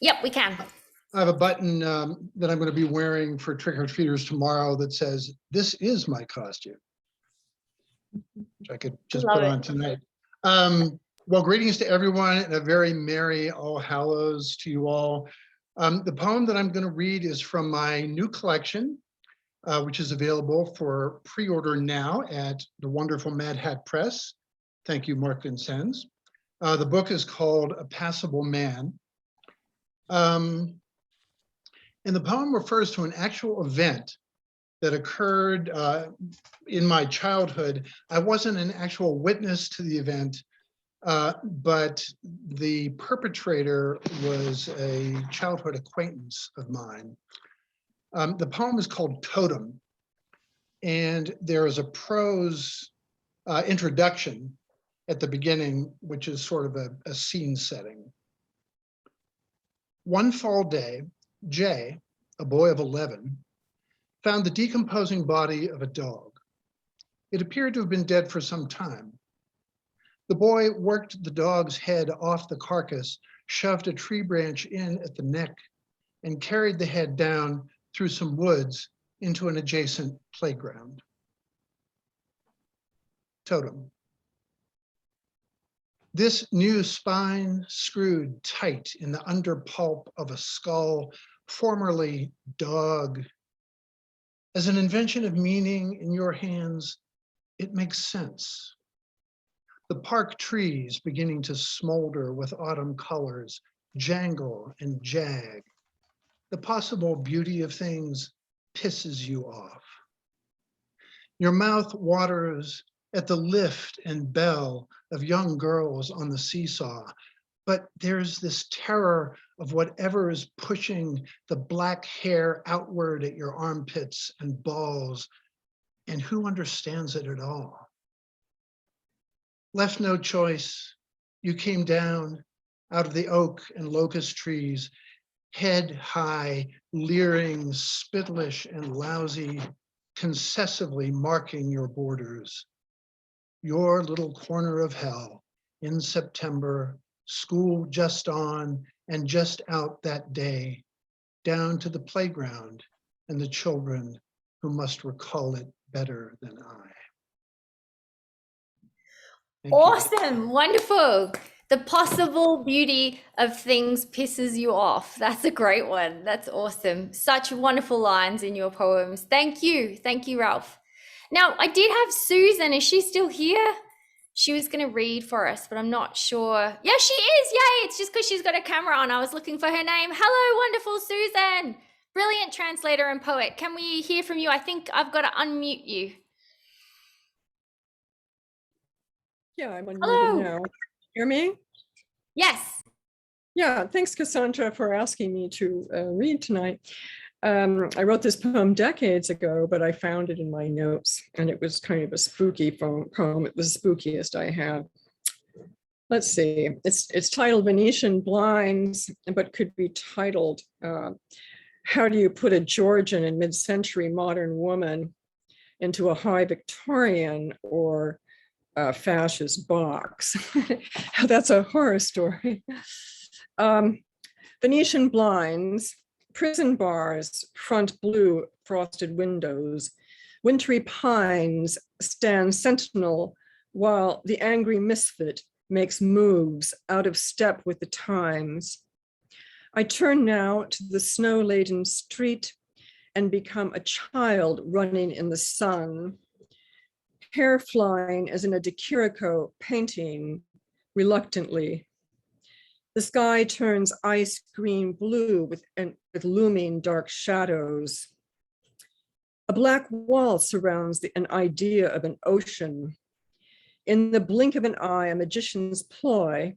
Yep, we can. I have a button that I'm going to be wearing for trick-or-treaters tomorrow that says, "This is my costume," which I could just Love put it. on tonight. Well, greetings to everyone and a very merry All Hallows to you all. The poem that I'm going to read is from my new collection, which is available for pre-order now at the wonderful Mad Hat Press. Thank you, Mark Vincennes. The book is called A Passable Man. And the poem refers to an actual event that occurred in my childhood. I wasn't an actual witness to the event, but the perpetrator was a childhood acquaintance of mine. The poem is called Totem, and there is a prose introduction at the beginning, which is sort of a scene setting. One fall day, Jay, a boy of 11, found the decomposing body of a dog. It appeared to have been dead for some time. The boy worked the dog's head off the carcass, shoved a tree branch in at the neck, and carried the head down through some woods into an adjacent playground. Totem. This new spine screwed tight in the underpulp of a skull, formerly dog. As an invention of meaning in your hands, it makes sense. The park trees beginning to smolder with autumn colors, jangle and jag. The possible beauty of things pisses you off. Your mouth waters at the lift and bell of young girls on the seesaw, but there's this terror of whatever is pushing the black hair outward at your armpits and balls, and who understands it at all? Left no choice, you came down out of the oak and locust trees, head high, leering, spittlish and lousy, concessively marking your borders. Your little corner of hell in September, school just on and just out that day, down to the playground and the children who must recall it better than I. Thank you. Awesome, wonderful. The possible beauty of things pisses you off. That's a great one. That's awesome. Such wonderful lines in your poems. Thank you. Thank you, Ralph. Now, I did have Susan. Is she still here? She was going to read for us, but I'm not sure. Yeah, she is. Yay. It's just because she's got a camera on. I was looking for her name. Hello, wonderful Susan. Brilliant translator and poet. Can we hear from you? I think I've got to unmute you. Yeah, I'm unmuted Hello. now. Hear me? Yes. Yeah, thanks, Cassandra, for asking me to read tonight. I wrote this poem decades ago, but I found it in my notes, and it was kind of a spooky poem. It was the spookiest I have. Let's see. It's titled Venetian Blinds, but could be titled How Do You Put a Georgian and Mid-Century Modern Woman into a High Victorian or fascist box? That's a horror story. Venetian blinds, prison bars, front blue frosted windows, wintry pines stand sentinel while the angry misfit makes moves out of step with the times. I turn now to the snow-laden street and become a child running in the sun, hair flying as in a De Chirico painting, reluctantly. The sky turns ice green blue with looming dark shadows. A black wall surrounds an idea of an ocean. In the blink of an eye, a magician's ploy,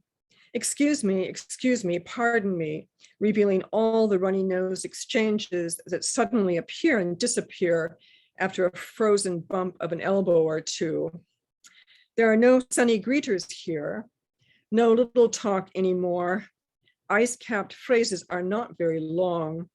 excuse me, pardon me, revealing all the runny-nosed exchanges that suddenly appear and disappear after a frozen bump of an elbow or two. There are no sunny greeters here, no little talk anymore. Ice-capped phrases are not very long.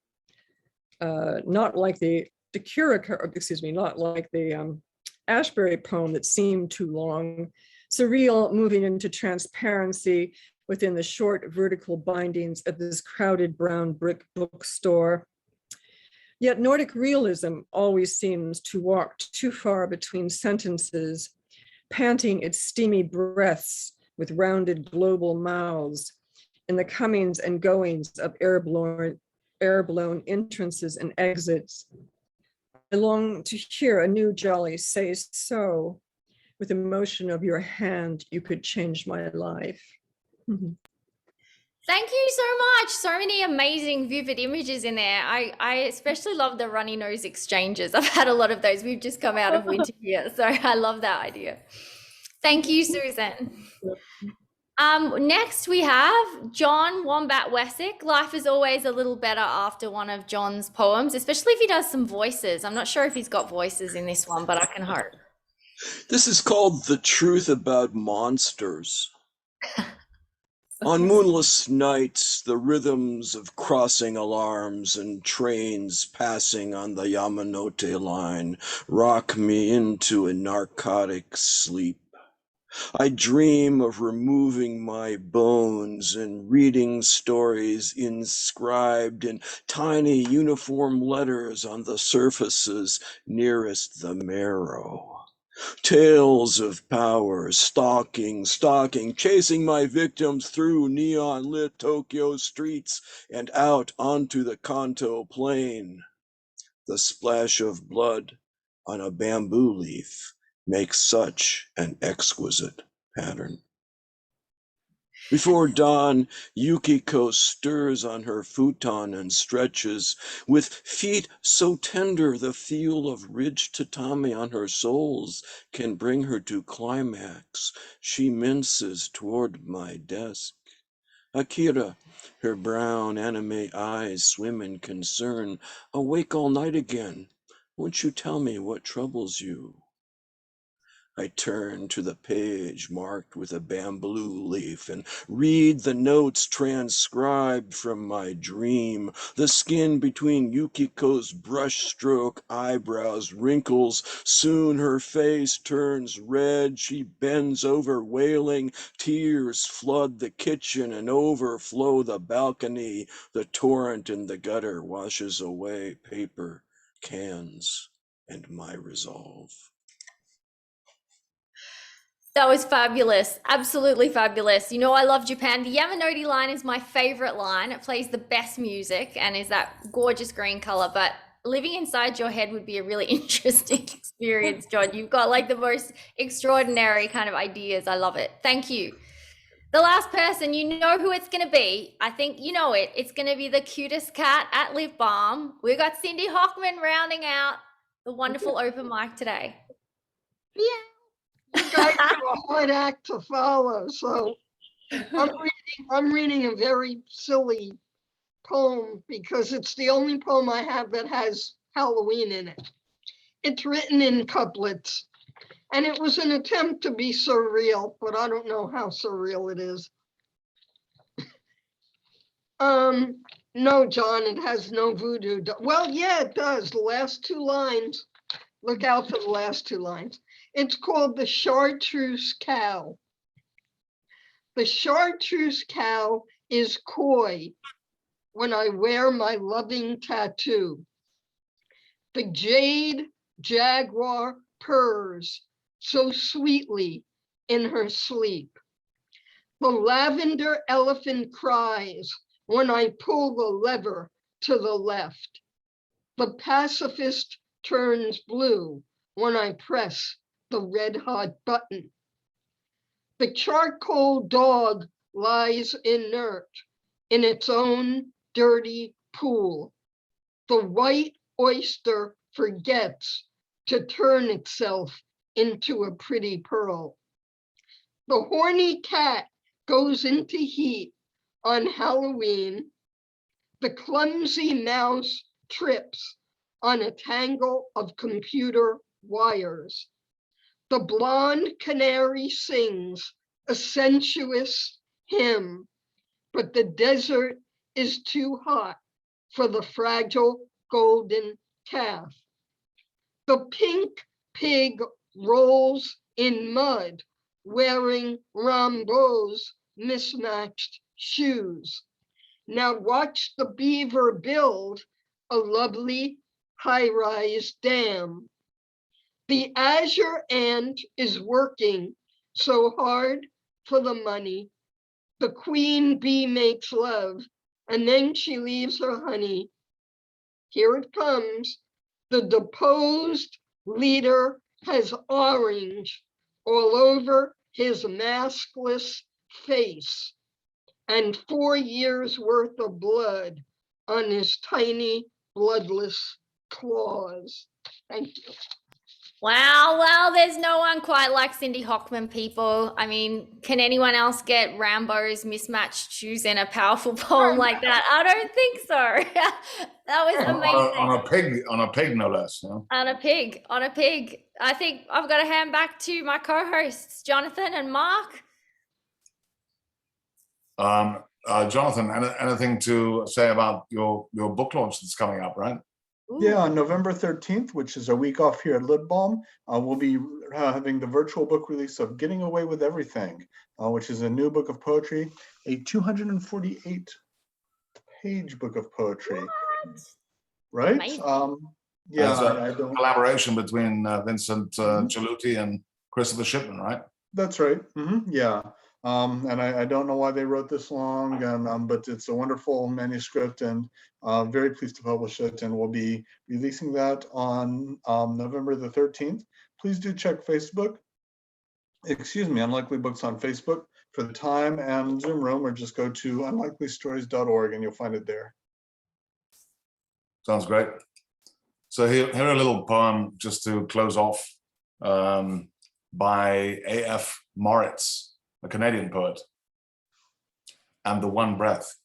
not like the not like the Ashbury poem that seemed too long. Surreal, moving into transparency within the short vertical bindings of this crowded brown brick bookstore. Yet Nordic realism always seems to walk too far between sentences, panting its steamy breaths with rounded global mouths in the comings and goings of air-blown entrances and exits. I long to hear a new jolly say so. With the motion of your hand, you could change my life. Thank you so much. So many amazing, vivid images in there. I especially love the runny nose exchanges. I've had a lot of those. We've just come out of winter here, so I love that idea. Thank you, Susan. Next we have Jon Wombat Wessick. Life is always a little better after one of John's poems, especially if he does some voices. I'm not sure if he's got voices in this one, but I can hope. This is called The Truth About Monsters. On moonless nights, the rhythms of crossing alarms and trains passing on the Yamanote line rock me into a narcotic sleep. I dream of removing my bones and reading stories inscribed in tiny uniform letters on the surfaces nearest the marrow. Tales of power, stalking, chasing my victims through neon-lit Tokyo streets and out onto the Kanto plain. The splash of blood on a bamboo leaf makes such an exquisite pattern. Before dawn, Yukiko stirs on her futon and stretches. With feet so tender, the feel of ridged tatami on her soles can bring her to climax. She minces toward my desk. Akira, her brown anime eyes swim in concern. Awake all night again. Won't you tell me what troubles you? I turn to the page marked with a bamboo leaf and read the notes transcribed from my dream. The skin between Yukiko's brushstroke eyebrows wrinkles. Soon her face turns red. She bends over wailing. Tears flood the kitchen and overflow the balcony. The torrent in the gutter washes away paper, cans, and my resolve. That was fabulous. Absolutely fabulous. You know, I love Japan. The Yamanoti line is my favorite line. It plays the best music and is that gorgeous green color. But living inside your head would be a really interesting experience, Jon. You've got like the most extraordinary kind of ideas. I love it. Thank you. The last person, you know who it's going to be. I think you know it. It's going to be the cutest cat at Lit Balm. We've got Cindy Hockman rounding out the wonderful open mic today. Yeah. You guys have a hard act to follow, so I'm reading a very silly poem because it's the only poem I have that has Halloween in it. It's written in couplets, and it was an attempt to be surreal, but I don't know how surreal it is. No, Jon, it has no voodoo. Well, yeah, it does. The last two lines. Look out for the last two lines. It's called the Chartreuse Cow. The Chartreuse Cow is coy when I wear my loving tattoo. The jade jaguar purrs so sweetly in her sleep. The lavender elephant cries when I pull the lever to the left. The pacifist turns blue when I press the red hot button. The charcoal dog lies inert in its own dirty pool. The white oyster forgets to turn itself into a pretty pearl. The horny cat goes into heat on Halloween. The clumsy mouse trips on a tangle of computer wires. The blonde canary sings a sensuous hymn, but the desert is too hot for the fragile golden calf. The pink pig rolls in mud, wearing Rambo's mismatched shoes. Now watch the beaver build a lovely high-rise dam. The azure ant is working so hard for the money. The queen bee makes love, and then she leaves her honey. Here it comes. The deposed leader has orange all over his maskless face and 4 years worth of blood on his tiny bloodless claws. Thank you. Wow, well, there's no one quite like Cindy Hockman, people. I mean, can anyone else get Rambo's mismatched shoes in a powerful poem like that? I don't think so. That was amazing. On a pig, no less. You know? On a pig. I think I've got to hand back to my co-hosts, Jonathan and Mark. Jonathan, anything to say about your book launch that's coming up, right? Ooh. Yeah, on November 13th, which is a week off here at Lit Balm, we'll be having the virtual book release of Getting Away with Everything, which is a new book of poetry, a 248-page book of poetry. What? Right? Amazing. Yeah, It's a I don't. collaboration between Vincent Cialuti and Christopher Shipman, right? That's right. Yeah. And I don't know why they wrote this long, and but it's a wonderful manuscript, and very pleased to publish it. And we'll be releasing that on November the 13th. Please do check Facebook. Excuse me, Unlikely Books on Facebook for the time and Zoom room, or just go to unlikelystories.org and you'll find it there. Sounds great. So here a little poem just to close off by A.F. Moritz, a Canadian poet, and the one breath.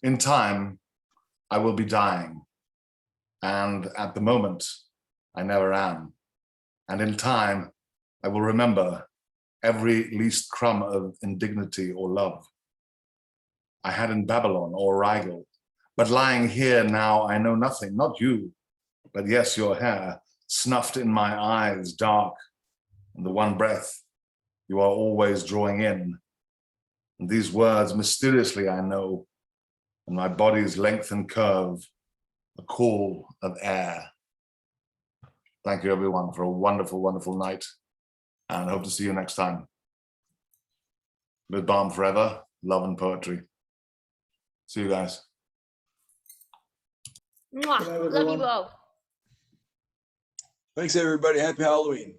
In time, I will be dying, and at the moment, I never am. And in time, I will remember every least crumb of indignity or love I had in Babylon or Rigel. But lying here now, I know nothing, not you, but yes, your hair, snuffed in my eyes, dark, and the one breath you are always drawing in. And these words, mysteriously I know, and my body's length and curve, a call of air. Thank you, everyone, for a wonderful, wonderful night, and hope to see you next time. Lit Balm forever, love and poetry. See you guys. Mwah. Love you all. Thanks, everybody. Happy Halloween.